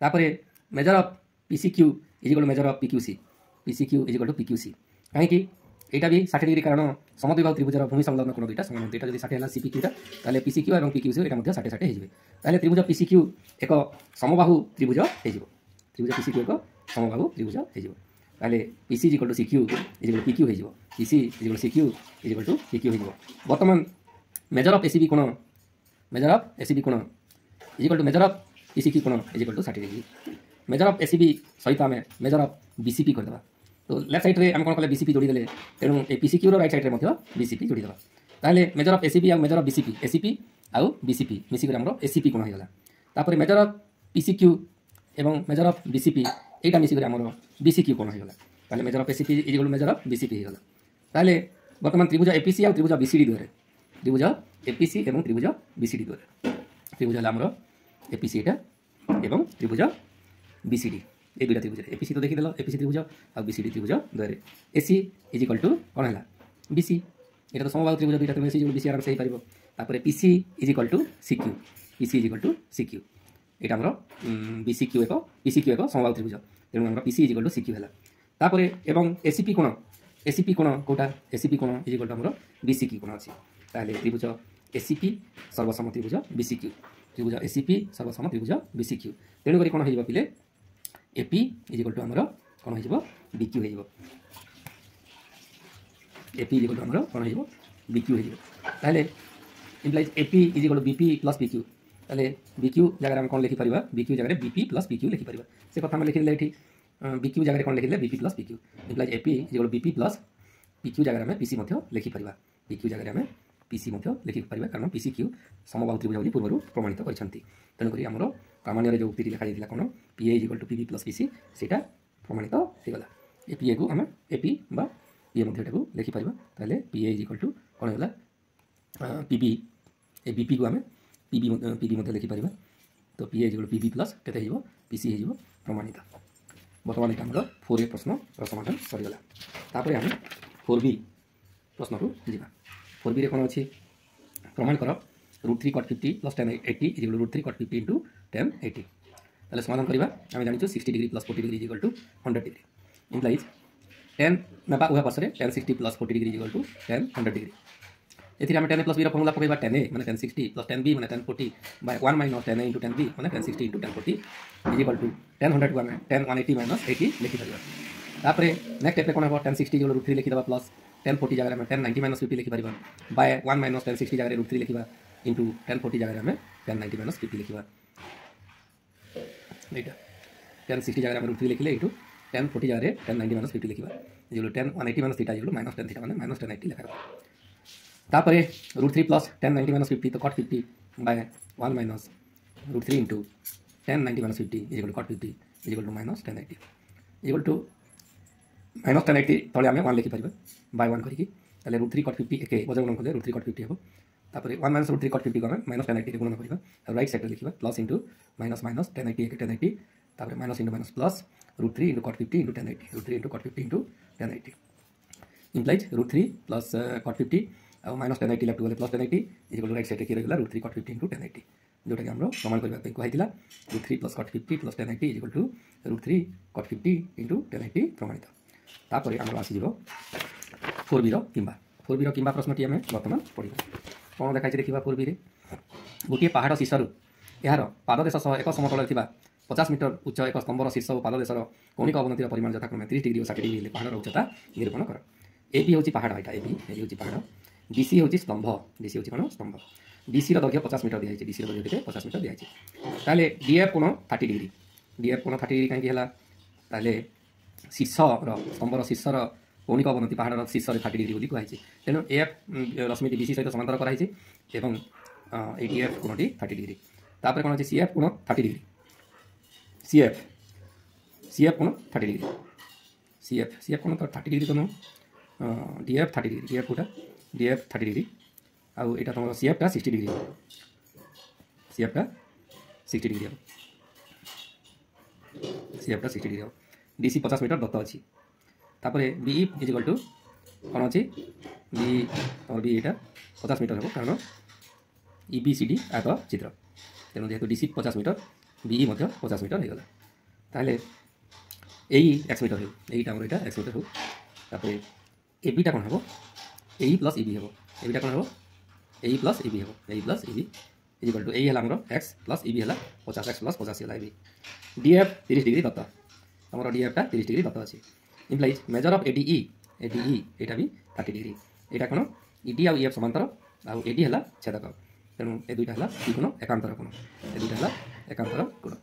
कर measure of PCQ is equal measure of PQC PCQ is equal to PQC कहीं यहाँ भी 60 डिग्री कारण समद्विबाहु त्रिभुजर भूमि संलग्न कोण दुईटा समान दुईटा जब 60 है CPQ ताले PCQ और PQC यहाँ 60 60 हो त्रिभुज PCQ एक समबाहु त्रिभुज हो त्रिभुज PCQ एक समबाहु त्रिभुज हो PC is equal to CQ is equal to PQ हो PC is equal to CQ is equal to PQ हो बर्तमान मेजर ऑफ ACB कोण मेजर ऑफ ACB कोण is equal to measure of PCQ कोण is equal to 60 degree measure of ACB सहित आम मेजर ऑफ BCP करदे तो लेफ्ट साइड रे हम कौन कले BCP जोड़ीदे तेणु ए PCQ राइट साइड रे BCP जोड़ीदेवा ताहले मेजर ऑफ ACB और मेजर ऑफ BCP ACP आउ BCP मिसिक हमरो ACP कोण होइगला तापर मेजर ऑफ PCQ एवं मेजर ऑफ BCP एटा मिसिक हमरो BCQ कोण होइगला ताहले measure of ACP is equal to measure of BCP होइगला ताहले वर्तमान त्रिभुज APC और त्रिभुज BCD द्वारे त्रिभुज APC एवं त्रिभुज BCD द्वारे त्रिभुज हमरो APC एटा एवं त्रिभुज BCD ए दुईटा त्रिभुज APC तो देखीदेल APC त्रिभुज और BCD त्रिभुज द्वारे AC इज इक्वल टू कौन है BC ये तो समबाहु त्रिभुज दुईटा AC BC आराम से हो पारे PC is equal to CQ PC is equal to CQ यहाँ आमर BCQ एक PCQ एक समबाहु त्रिभुज तेणु आम PC is equal to CQ है तापर एवं ACP कोण कौटा ACP कोण इज इक्वल टू आमर BCQ कोण अच्छी ताहले त्रिभुज ACP सर्वसम त्रिभुज BCQ त्रिभुज ACP सर्वसम त्रिभुज BCQ तेणुक कौन हो पिले AP इज इक्वल टू आमर कौन हो BQ हो AP इज इक्वल टू आमर कौन हो BQ हो ताहले implies AP is equal to BP plus PQ ताहले BQ जगह कौन लिखिपर BQ जगह BP प्लस PQ लिखिपर से कथा लिखिले ये BQ जगह कौन लिखिले BP plus PQ implies AP is equal to BP plus PQ जगह PC लिखिपर PQ जगह आम PC लिखिपर कारण PCQ समबाहु त्रिभुज बोली पूर्व प्रमाणित करछंती तेणुक आमर सामान्य जो उक्ति लिखा जाता कौन PA is equal to PB plus PC से प्रमाणित होगा ए PA को आम AP बा PA को लिखिपर ताहले PA इज इक्वल टू कौन होगा PB ए BP को आम PB लिखिपर तो PA is equal to PB plus के PC हो प्रमाणित बर्तमान यहाँ आम 4A प्रश्न समाधान सरीगला तापर आम 4B प्रश्न को जा 4B कौन अच्छी प्रमाण कर √3 cot 50 plus 1080 is equal to √3 cot 50 into 1080 ताहले समाधान करवा आम जानी 60 degree plus 40 degree is equal to 100 degree implies 10 ना उभय पार्श्वे 1060 plus 40 degree is equal to 100 degree ये आम 10A प्लस B फर्मुला पकड़ा 10A मैंने 1060 प्लस 10B मैंने 1040 bye 1 minus 10A into 10B मैंने 1060 इंटू 1040 इज इक्वल टू 10 को आम 10 180 माइनस 80 लिखिपर तापर नेक्स्ट स्टेप कौन हम 1060 जो √3 लिखिदेवा प्लस 1040 जगह में 1090 माइनस 50 लिखिपर बाय 1 माइनस 1060 जगह √3 लिखा इंटू 1040 जगह में 1090 माइनस 50 लिखा यहाँ 1060 जगह √3 लिखिले इंटू 1040 जगह 1090 माइनस 50 लिखा जो 10 180 माइनस थीटा जो माइनस 10 थीटा मैंने माइनस 1080 लिखा तापर √3 प्लस 1090 माइनस 50 तो cot 50 by 1 minus √3 into 1090 minus 50 is equal to cot 50 is equal to minus 1080 equal to minus 1080 तले आम 1 लिखिपर बाय 1 करके √3 cot 50 एक बजर गुणन कले √3 cot 50 हम तापर 1 माइनस √3 cot 50 को आम माइनस 1080 गुणन करवा राइट साइड लिखा प्लस इंटू माइनस माइनस 1080 एक 1080 तापर minus into minus plus √3 into cot 50 into 1080 √3 into cot 50 into 1080 implies √3 plus cot 50 और माइनस 1080 लेफ्ट गले plus 1080 is equal to right side रही √3 cot 50 इंटू 1080 जोटा कि आम प्रमाण करने कहला √3 plus cot 50 plus 1080 is equal to √3 cot 50 into 1080 प्रमाणित तापर आम आसीज 4B किंबा प्रश्नटी आम बर्तमान पढ़ा कौन देखा देखा 4B गोटे पहाड़ शीर्षर यार पाददेश सह एक समतल 50 मीटर उच्च एक स्तंभर शीर्ष और पाददेशर कौणिक अवनतिर परिमाण यथाक्रमे 30 डिग्री और 60 डिग्री हेल्ले पहाड़ उच्चता निरूपण कर AB हूँ पहाड़ यहाँ AB हूँ पहाड़ DC हूँ स्तंभ DC हूँ कौन स्तंभ DC दैर्घ्य 50 मीटर दिखाई DC दैर्घ्य 50 मीटर दिखाई ताहले DF कोण 30 डिग्री DF कोण 30 डिग्री कहीं ताहले शीर्षर स्तंभर शीर्षर कौणिक अवनति पहाड़ शीर्ष 30 डिग्री बोली कहुई तेणु AF रश्मि BC सहित समांतर कराई एवं ADF कोणटी 30 डिग्री तापर कौन अच्छे CF कोण 30 डिग्री CF कोण 30 डिग्री CF कोण तो 30 डिग्री तो नुह DF 30 डिग्री DF कोटा DF 30 डिग्री आउ यहाँ तुम CF टा 60 डिग्री CF टा 60 डिग्री हम CF टा 60 डिग्री हम DC 50 मीटर दत्त अच्छी तापर BE इज इक्वल टू कौन अच्छी बी तुम बी यहाँ 50 मीटर हम कारण EBCD आयत चित्र तेणु जेहतु DC 50 मीटर BE 50 मीटर होगा ताहले यही एक्स मीटर हो यहीटा आम यहाँ एक्स मीटर हो तापर एबीटा कौन हम ए प्लस EB हम एबीटा कौन हम ए प्लस EB हम ए प्लस EB इजिकल टू यही है एक्स प्लस EB है 50 एक्स प्लस 50 है EB DF 30 डिग्री दत्त तुम DFटा 30 डिग्री दत्त अच्छी इम्प्लाइज मेजर ऑफ ADE यहाँ भी 30 डिग्री यहाँ कौन ED आउ EF समांतर आउ AD है छेदक तेणु ए दुईटा है सी कोण एकांतर कोण ए दुईटा है एकांतर कोण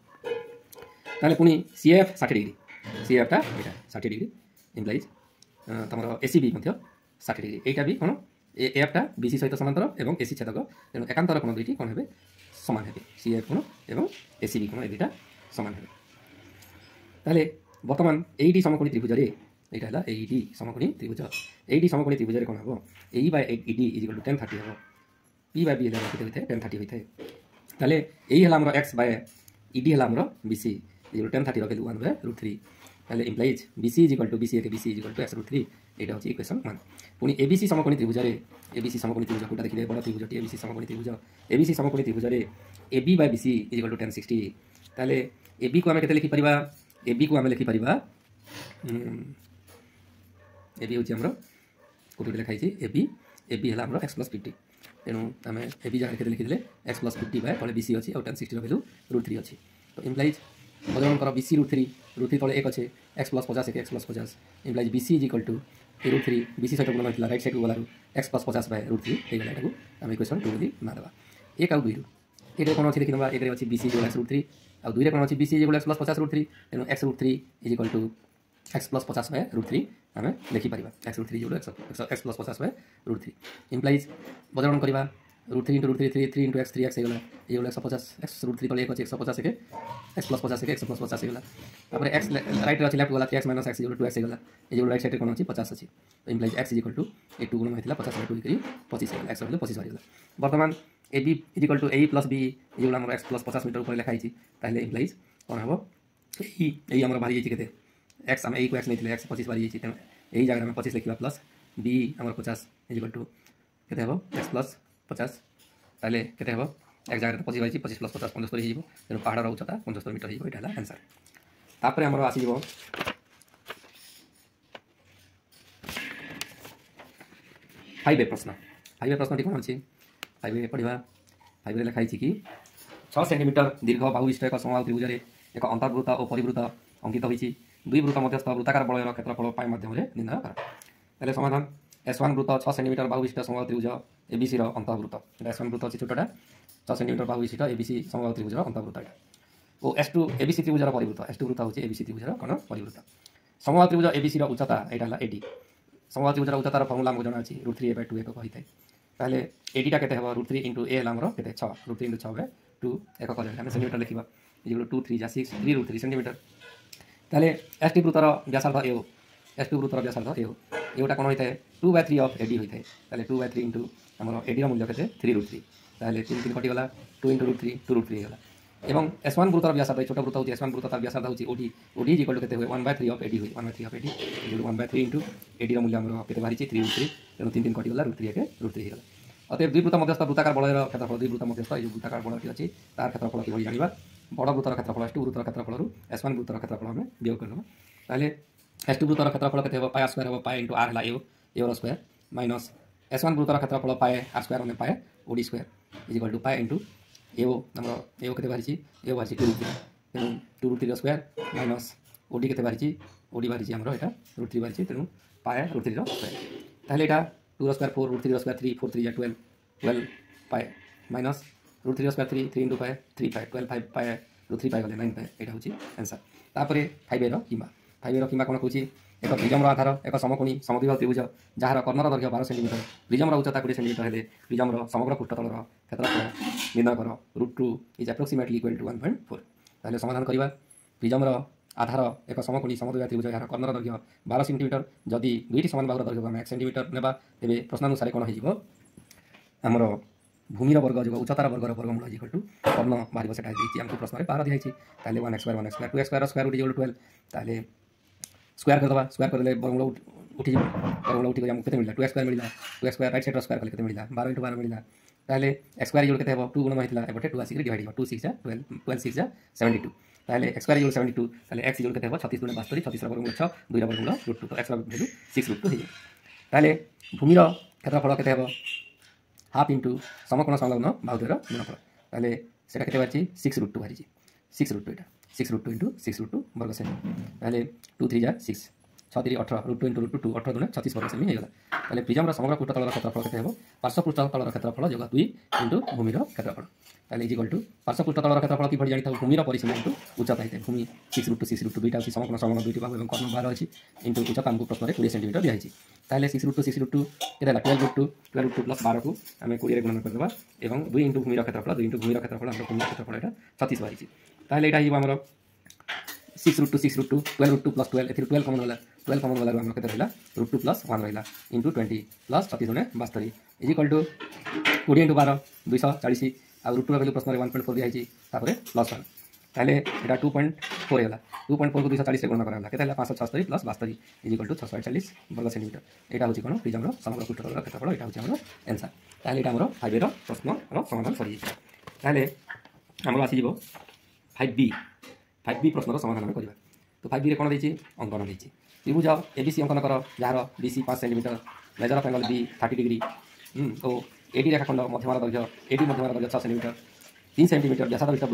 ताले पुणी CF 60 डिग्री CFटा यहाँ 60 डिग्री इम्प्लाइज तुम ACB 60 डिग्री यहाँ भी कौन AFटा BC सहित समांतर एवं AC छेदक तेणु एकांतर कोण दुईटी कौन हे सामान हे CF कोण एवं ACB कोण ए दुईटा सामान हे ताले बर्तमान एडी समकोणी त्रिभुज रे यहाँ है एडी समकोणी त्रिभुज एडी समकोणी त्रिभुज कौन हम ए बाय ED इजिकल टू 1030 हम P बाय B होता है 1030 होता है ताले यही है आम एक्स बाय ED है आम BC इजिकल 1030 रखे 1/√3 ताले implies BC is equal to BC BC is equal to x√3 यहाँ हूँ इक्वेशन 1 पुणी ABC समकोणी त्रिभुज रे ABC समकोणी त्रिभुज कोटा देखिए बड़ त्रिभुज ABC समकोणी त्रिभुज ABC समकोणी त्रिभुज रे AB by BC is equal to 1060 ताले AB को आम के लिखिपर AB को आम लिखिपर AB हूँ आमर कौट लिखाई AB है आम x प्लस 50 तेणु आम AB जगह के लिखिदे x प्लस 50 बाय तले BC अच्छी और 1060 भैल्यू √3 अच्छी तो इम्प्लाइज बजन कर BC √3 तले 1 अच्छे x plus 50 x plus 50 implies BC is equal to √3 BC सहित गुण होता राइट साइड को गला x प्लस 50 बाय √3 होगा यहाँ आम इक्वेशन 2 बोली मारदेवा 1 आउ 2 ये कौन अच्छी देखी एक अच्छी BC इजिकल x√3 आउ 2 कौन अच्छी BC इजिकल x प्लस 50 √3 तेणु x√3 is equal to x plus 50 by √3 आम लिखिपर x√3 is equal x plus 50 by √3 implies बजन करवा √3 इंटू √3 3 इंटू x 3x होगा ये 150 x√3 तले 1 अच्छे 150 के x प्लस 50 के x प्लस 50 होगा तापर x राइट अच्छी लेफ्ट गला 3x minus x is equal to 2x होगा ये राइट साइड कौन अच्छी 50 अच्छी तो इम्प्लाइज x इजिकल टू ए 2 गुण होता 50 2 करी 25 होगा x 25 बाहर बर्तमान AB is equal to A plus B ये आम x प्लस 50 मीटर ऊपर लिखाई ताहले इम्प्लाइज कौन हम यही आम बाहरी जाइए एक्स आम यही को एक्स नहीं एक्स 25 बाहरी तेणु यही जगह में 25 लिखा प्लस B आम 50 इजिकल टू के एक्स प्लस 50 ताले के एक जगह 25 बाहरी 25 प्लस 50 75 हो तेणु पहाड़ उच्चता 75 मीटर हो यहाँ आंसर तापर आमर आसीज 5A प्रश्न 5A प्रश्न कौन अच्छी 5A पढ़ा 5A लिखाई कि 6 सेंटीमीटर दीर्घ बाहुविशिष्ट एक समबाहु त्रिभुज एक अंतर्वृत्त और परिवृत्त अंकित होती दुई वृत्त मध्यस्थ वृत्ताकार बलयर क्षेत्रफल पाई माध्यम निर्णय कर समाधान S1 वृत्त 6 सेंटीमीटर बाहुविशिष्ट समबाहु त्रिभुज ABC अंतर्वृत्त S1 वृत्त अच्छी छोटा 6 सेंटीमीटर बाहुविशिष्ट ABC समबाहु त्रिभुज अंतर्वृत्त और S2 ABC त्रिभुजर परिवृत्त S2 वृत्त होची ABC त्रिभुजर कौन परिवृत्त समबाहु त्रिभुज ABC उच्चता यहाँ है AD समबाहु त्रिभुजर उच्चतार फर्मुला आमको जना अच्छी √3a/2 एक कही ताहले ADटा के √3 इंटू A आमर के 6 √3 इंटू 6/2 एक कर सेंटीमीटर लिखा ये 2 3 जा 6 3 √3 सेंटीमीटर ताहले ST वृत्तर व्यासार्ध ए S2 वृत्तर व्यासार्ध एटा कौन होता है 2/3 ऑफ AD होता है ताहले 2/3 इंटू आम AD मूल्य के 3√3 ताहले 3 3 कटिगला 2 इंटू √3 2√3 होगा एवं S1 वृत्तर व्यासार्ध छोट वृत्त होती S1 वृत्तर व्यासार्ध होती OD OD इक्वल टू के 1/3 ऑफ AD हुई 1/3 ऑफ AD 1/3 इंटू AD मूल्य आम के बाहरी 3√3 तेणु 3 3 कटिगला √3 के √3 होगा अतएव दुई वृत्त मध्यस्थ वृत्ताकार बलयर क्षेत्रफल दुई वृत्त मध्यस्थ ये वृत्ताकार बलयटी अच्छी तार क्षेत्रफल कि जाना बड़ वृत्तर क्षेत्रफल S2 वृत्तर क्षेत्रफल S1 वृत्तर क्षेत्रफल आम वियोग करदेव ताहले S2 वृत्तर क्षेत्रफल के पाए स्क्वायर हम पाए इंटू आर है ए स्क्वायर माइनस S1 वृत्तर क्षेत्रफल पाए आर स्क्वायर मैंने pi OD square is equal to pi into आम ए के बाहरी ए बाहरी 2√3 स्क्वायर माइनस OD के बाहरी OD बाहरी आम यहाँ √3 बाहरी तेणु पाए √3 स्क्वायर ताहले यहाँ 2 square 4 √3 square 3 4 3 12 pi minus √3 square 3 3 into पाए 3 पाए 12 5 पाए √3 पाए गले 9 पाए यहाँ हूँ आंसर तापर 5A कीमा 5A कीमा कौन कौन एक प्रिजम्र आधार एक समकोणी समद्विबाहु त्रिभुज जार कर्णर दैर्घ्य 12 सेंटीमीटर प्रिजम्र उच्चता 20 सेंटीमीटर हेले प्रिजम्र समग्र पृष्ठतल क्षेत्रफल निर्णय कर √2 इज एप्रोक्सीमेटली इक्वल टू 1.4 ताहले समाधान करवा प्रिजम्र आधार एक समकोणी समद्विबाहु त्रिभुज जार कर्णर दैर्घ्य 12 सेंटीमीटर जदि दुईटी समान बाहुर दैर्घ्य आम 1 सेंटीमीटर नेबा तेबे प्रश्नानुसार कौन हो आमर भूमिर वर्ग जो उच्चतार वर्गर वर्गमूल इक्वल टू कर्ण बाहर से आमको प्रश्न 12 दिखाई ताहले 1x² 2x² square root equal to 12 ताहले स्क्वायर करदे स्क्वायर करदे बरमूल उठी बरमूल उठी आमको केते मिलला 2x स्क्वायर मिलला 2x square right side square कले केते मिलला 12 * 12 मिलला ताले x स्क्वायर इक्वल केते हेबो 2 गुण होइतला एबटे 2 आसी 2 6 जा 12 12 6 जा 72 ताले x स्क्वायर इक्वल 72 ताले x इक्वल केते हेबो 36 * 72 36 ର ବର୍ଗମୂଳ 6 2 ର ବର୍ଗମୂଳ √2 तो x ର भ्यालु 6 √2 हे ताले भूमिर क्षेत्रफल केते हेबो हाफ इंटू समकोण संलग्न बाहुद्वयर गुणफल ताले सेटा केते बाची 6 √2 बाची 6 √2 एटा 6 √2 इंटू 6 √2 वर्ग सेमी ताले 2 3 जा 6 6 3 18 √2 इंटू √2 18 दुने 36 वर्ग सेमी हेगला ताले प्रिज्म ର समग्र पृष्ठ तलर क्षेत्रफल केते हेबो पार्श्व पृष्ठ तलर क्षेत्रफल जोग 2 इंटू भूमिर क्षेत्रफल ताले इक्वल टू पार्श्व पृष्ठ तलर क्षेत्रफल कि भरि जानि था भूमिर परिसीमा इंटू उच्चता हेते भूमि 6 √2 दुईटा अछि समकोण संलग्न दुईटी बाहु एवं कर्ण 12 अछि इंटू उच्चता हमको प्रश्न रे 20 सेंटीमीटर दिया हिची ताले 6 √2 केते ला 12 √2 प्लस 12 को आमे 20 रे गुणन कर देबा एवं 2 इंटू भूमिर क्षेत्रफल 2 इंटू भूमिर क्षेत्रफल हमर भूमिर क्षेत्रफल एटा 36 बाहिची ताले एटा हिबा हमर 6 √2 12 √2 प्लस 12 एथि 12 कॉमन वाला 12 कॉमन वाला हमर केते रहला √2 प्लस 1 रहला इंटू 20 प्लस 36 दुने 72 इज इक्वल टू 20 इंटू 12 240 आ √2 ର ଭ୍ୟାଲୁ ପ୍ରଶ୍ନରେ 1.4 ଦିଆହେଇଛି ତାପରେ ପ୍ଲସ୍ 1 ତାହେଲେ ଏଇଟା 2.4 ହେଇଗଲା 2.4 କୁ 240 ରେ ଗଣନା କରାଗଲା କେତେ ହେଲା 576 ପ୍ଲସ୍ 72 ଇଜ ଇକ୍ୱାଲ୍ ଟୁ 641 ବର୍ଗ ସେଣ୍ଟିମିଟର ଏଇଟା ହେଉଛି କ'ଣ ପ୍ରିଜମର ସମଗ୍ର ପୃଷ୍ଠତଳର କ୍ଷେତ୍ରଫଳ ଏଇଟା ହେଉଛି ଆମର ଆନ୍ସର ତାହେଲେ ଏଇଟା ଆମର 5 ର ପ୍ରଶ୍ନର ସମାଧାନ ସରିଯାଇଛି ତାହେଲେ ଆମର ଆସିଯିବ 5B ପ୍ରଶ୍ନର ସମାଧାନ ଆମେ କରିବା ତ 5B ରେ କ'ଣ ଦେଇଛି ଅଙ୍କନ ଦେଇଛି ତ୍ରିଭୁଜ ABC ଅଙ୍କନ କର ଯାହାର BC 5 centimetre measure of angle B 30 degree ଓ एडी रेखाखंड मध्यमार दैर्घ्य एडी मध्यमार दैर्घ्य 6 सेंटीमीटर 3 सेंटीमीटर व्यासार्ध विशिष्ट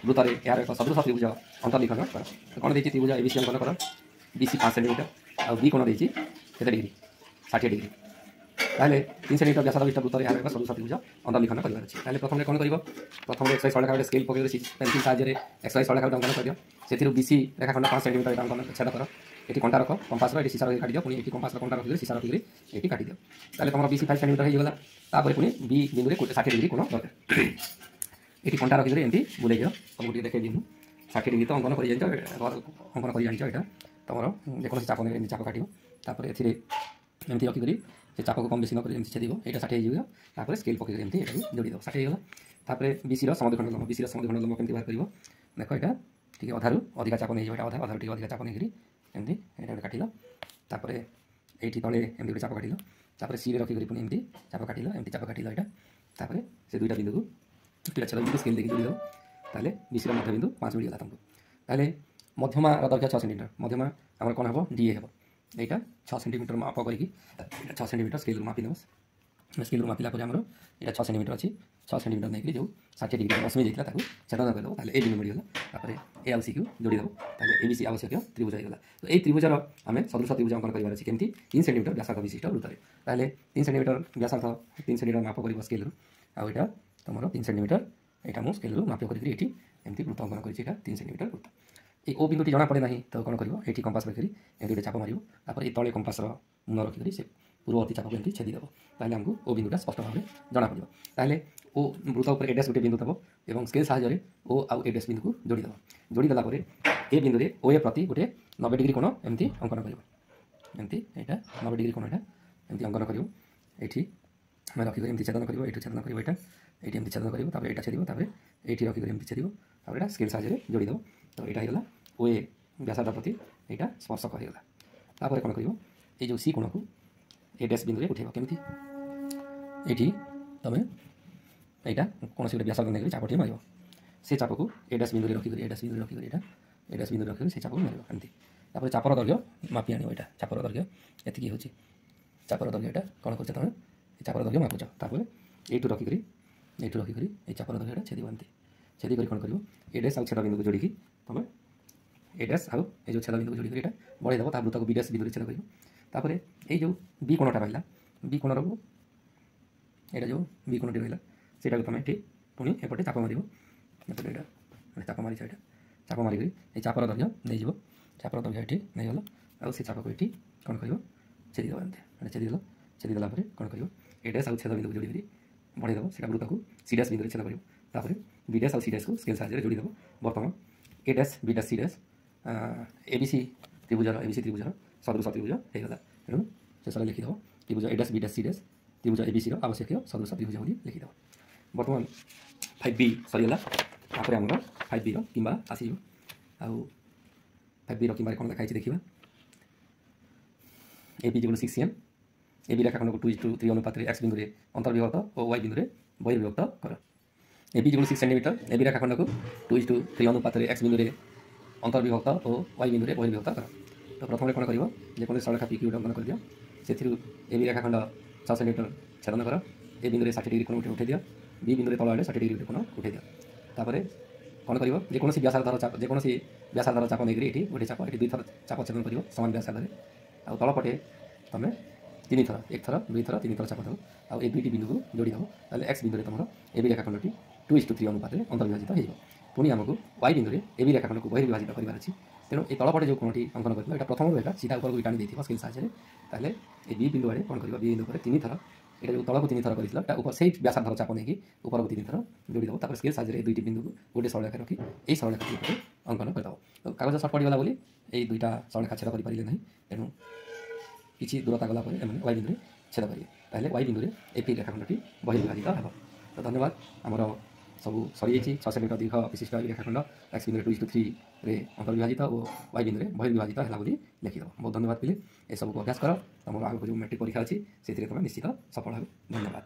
वृत्तर यार एक सदृश त्रिभुज अंतर्लिखन कर कौन देखिए त्रिभुज एबीसी अंकन कर बीसी 5 सेंटीमीटर और बी कोण देखिए केते डिग्री 60 डिग्री ताले 3 सेंटीमीटर व्यासार्ध विशिष्ट वृत्तर यार एक सदृश त्रिभुज अंतर्लिखन करबार अछि ताले प्रथम रे कोन करिवो प्रथम रे एक्सरसाइज सळखा स्केल पके पेंसिल साहाय्य रे एक्सरसाइज सळखा अंकन करियो सेथिरु बीसी रेखाखंड 5 सेंटीमीटर अंकन छेद कर एटी कंटा रख कंपास रो एटी सीसा रो काटी दियो पुनी एटी कंपास रो कंटा रखि सीसा रखि एटी काटी दियो ताले तमरो बीसी 5 सेंटीमीटर हे गला तापर पुनी बी बिंदु रे 60 डिग्री कोण दरकार एटी कंटा रखि एंती बुले दियो तुमको टिके देखे दिनु 60 डिग्री तो अंकन करि जानिछ अंकन करि जानिछ एटा तमरो देखो से चाप ने चाप काटियो तापर एथिरे एंती रखि करी से चाप को कम बेसी न करी एंती छेदिबो एटा 60 हे जियो तापर स्केल पके एंती एटा जोड़ी दो 60 हे गला तापर बीसी रो समद्विखंड लंब बीसी रो समद्विखंड लंब केमती बाहर करिवो देखो एटा ठीक अधारु अधिका चाप नै एटा अधारु ठीक अधिका चाप नै करी एमती एटा काटिल तापर एठी तले एमती गोटे चाप काटिल तापर सी रे रखि करी पुनी एमती चाप काटिल एमती चाप काटिल एटा तापर से दुईटा बिंदु को दुईटा छेद बिंदु स्केल देखि जोड़ी दो ताले बीसी रो मध्य बिंदु 5 मिली गला तुमको ताले मध्यमा रो दैर्घ्य 6 सेंटीमीटर मध्यमा हमर कोन हबो डी हेबो एटा 6 सेंटीमीटर माप करिकि एटा 6 सेंटीमीटर स्केल रो मापि दमस स्केल रो मापिला पर हमर एटा 6 सेंटीमीटर अछि 6 सेंटीमीटर नै कि जो 60 डिग्री रश्मि जेतला ताकू छेदन कर दो ताले ए बिंदु मिली गला तापर ए आउ सी को जोड़ी दो ताले एबीसी आवश्यक त्रिभुज हेगला तो ए त्रिभुज रो हमें सदृश त्रिभुज अंकन करिवार अछि केमती 3 सेंटीमीटर व्यासार्ध विशिष्ट वृत्त रे ताले 3 सेंटीमीटर व्यासार्ध 3 सेंटीमीटर माप करिवो स्केल रो आ एटा तमरो 3 सेंटीमीटर एटा मु स्केल रो माप करिकि एठी एमती वृत्त अंकन करिछि एटा 3 सेंटीमीटर वृत्त ए ओ बिंदुटी जणा पड़े नाही तो कोन करिवो एठी कंपास रखि एठी चाप मारिवो तापर ए तळे कंपास रो मुन रखि करी से पूर्ववर्ती चाप एमती छेदी देबो ताले हमकु ओ बिंदुटा स्पष्ट भाबे जणा पड़िवो ताले ओ वृत्त ऊपर एडस गोटे बिंदु तबो एवं स्केल सहाय्य रे ओ आउ एडस बिंदु को जोड़ी दबो जोड़ी दला परे ए बिंदु रे ओ ए प्रति गोटे 90 डिग्री कोण एमती अंकन करिवो एमती एटा 90 डिग्री कोण एटा एमती अंकन करिवो एठी हम रखि एमती छेदन करिवो एठी छेदन करिवो एटा एठी एमती छेदन करिवो तापर एटा छेदिवो तापर एठी रखि एमती छेदिवो तापर एटा स्केल सहाय्य रे जोड़ी दबो तो एटा हेगला ओ ए व्यासार्ध प्रति एटा स्पर्शक हेगला तापर कोन करिवो ए जो सी कोण को एडस बिंदु रे उठेबो केमती एठी तमे एटा कोन से व्यासार्ध नै चापटी मारियो से चाप को एडस बिंदु रे रखि एडस बिंदु रे रखि एटा एडस बिंदु रे रखि से चाप को मारियो एमती तापर चापर दैर्घ्य मापि आनियो एटा चापर दैर्घ्य एतिकी होची चापर दैर्घ्य एटा कोन करछ तमे चापर दैर्घ्य मापुछ तापर एटु रखि ए चापर दैर्घ्य एटा छेदी बनती छेदी करी कोन करियो एडस आ छेद बिंदु को जोड़ी की तमे एडस आ ए जो छेद बिंदु को जोड़ी एटा बढाई देबो ता वृत्त को बीडस बिंदु रे छेद करियो तापर ए जो बी कोणटा रहला बी कोण रो एटा जो बी कोणटी रहला सेटा को तमे एठी पुनी एपटे चाप मारिबो एपटे एटा चाप मारि छाइटा चाप मारि गई ए चापर दैर्घ्य नै जिवो चापर दैर्घ्य एठी नै गला आ से चाप को एठी कोन करियो छेदी दबा एंते छेदी दला परे कोन करियो एडस आ छेद बिंदु को जोड़ी करी बढाई देबो सेटा वृत्त को सी डैश बिंदु रे छेद करियो तापर बी डैश आ सी डैश को स्केल सहाय्य रे जोड़ी देबो वर्तमान A dash B dash C dash ABC त्रिभुज सदृश त्रिभुज हे गला एनु शेष लिखि दबो त्रिभुज A dash B dash C dash त्रिभुज एबीसी रो आवश्यक सदृश त्रिभुज बोली लिखि दबो वर्तमान 5B सरीगला तापर हमर 5B रो किंबा आसीयो आ 5B रो किंबा कोन देखाइ छी देखिबा এবি যেগুলো 6 cm এবি রেখাখণ্ডকে 2:3 অনুপাতে x বিন্দুরে অন্তর্বিভক্ত ও y বিন্দুরে বহির্বিভক্ত কর। এবি যেগুলো 6 cm এবি রেখাখণ্ডকে 2:3 অনুপাতে x বিন্দুরে অন্তর্বিভক্ত ও y বিন্দুরে বহির্বিভক্ত কর। তো প্রথমে কোণ করিব যে কোণ সরলরেখা PQ অঙ্কন করিদিও সেথিরু এবি রেখাখণ্ড 6 cm ছেদন কর। এ বিন্দুরে 60 ডিগ্রি কোণ উঠে দিও, বি বিন্দুরে তল আড়ে 60 ডিগ্রি কোণ উঠে দিও। তারপরে কোণ করিব যে কোনসি ব্যাসার্ধর চাপ যে কোনসি ব্যাসার্ধর চাপ নেইকি এটি গোটে চাপ এটি দুই থর চাপ ছেদন করিব সমান ব্যাসার্ধরে। ଆଉ ତଳ ପଟେ ତୁମେ 3 ଥର 1 ଥର 2 ଥର 3 ଥର ଚାପ ଦେବ ଆଉ ଏ ଦୁଇଟି ବିନ୍ଦୁକୁ ଯୋଡ଼ି ଦେବ। ତାହେଲେ x ବିନ୍ଦୁରେ ତୁମର এবি ରେଖାଖଣ୍ଡଟି 2:3 ଅନୁପାତରେ ଅନ୍ତର୍ବିଭାଜିତ ହୋଇଯିବ। ପୁଣି ଆମକୁ y ବିନ୍ଦୁରେ এবি ରେଖାଖଣ୍ଡକୁ ବହିର୍ବିଭାଜିତ କରିବାର ଅଛି। ତେଣୁ ଏ ତଳ ପଟେ ଯେଉଁ କୋଣଟି ଅଙ୍କନ କରିଥିଲ ଏଇଟା ପ୍ରଥମରୁ ଏଇଟା ସିଧା ଉପରକୁ ଟାଣି ଦେଇଥିବ ସ୍କେଲ୍ ସାହାଯ୍ୟରେ। ତାହେଲେ ଏ ବି ବିନ୍ଦୁ ଆଡ଼େ କ'ଣ କରିବ, ବି ବିନ୍ଦୁ ଉପରେ 3 ଥର এটা ଯେଉଁ ତଳକୁ 3 ଥର କରିଥିଲ ତା ଉପରେ ସେଇ ବ୍ୟାସାର୍ଧର ଚାପ ନେଇକି ଉପରକୁ 3 ଥର ଯୋଡ଼ି ଦେବ। ତାପରେ ସ୍କେଲ୍ ସାହାଯ୍ୟରେ ଏ ଦୁଇଟି ବିନ୍ଦୁକୁ ଗୋଟେ ସରଳରେଖା ରଖି ଏହି ସରଳରେଖା ଉପରେ ଅଙ୍କନ କରିଦେବ। ତ କାଗଜ ସର୍ଟ ପଡ଼ିଗଲା ବୋଲି ଏଇ ଦୁଇଟା ସରଳରେଖା ଛେଦ କରିପାରିଲେ ନାହିଁ, ତେଣୁ କିଛି ଦୂରତା ଗଲା ପରେ ଏମାନେ y ବିନ୍ଦୁରେ ଛେଦ କରିବେ। ତାହେଲେ y ବିନ୍ଦୁରେ ଏପି ରେଖାଖଣ୍ଡଟି ବହିର୍ବିଭାଜିତ ହେବ। ତ ଧନ୍ୟବାଦ, ଆମର ସବୁ ସରିଯାଇଛି। 6 cm ଦୀର୍ଘ ବିଶିଷ୍ଟ এই ରେଖାଖଣ୍ଡ x ବିନ୍ଦୁରେ 2:3ରେ ଅନ୍ତର୍ବିଭାଜିତ ଓ y ବିନ୍ଦୁରେ ବହିର୍ବିଭାଜିତ ହେଲା ବୋଲି ଲେଖିଦେବ। ବହୁତ ଧନ୍ୟବାଦ ପିଲେ, ଏସବୁକୁ ଅଭ୍ୟାସ କର। ତୁମର ଆଗକୁ ଯେଉଁ ମ୍ୟାଟ୍ରିକ୍ ପରୀକ୍ଷା ଅଛି ସେଥିରେ ତୁମେ ନିଶ୍ଚିତ ସଫଳ ହେବ। ଧନ୍ୟବାଦ।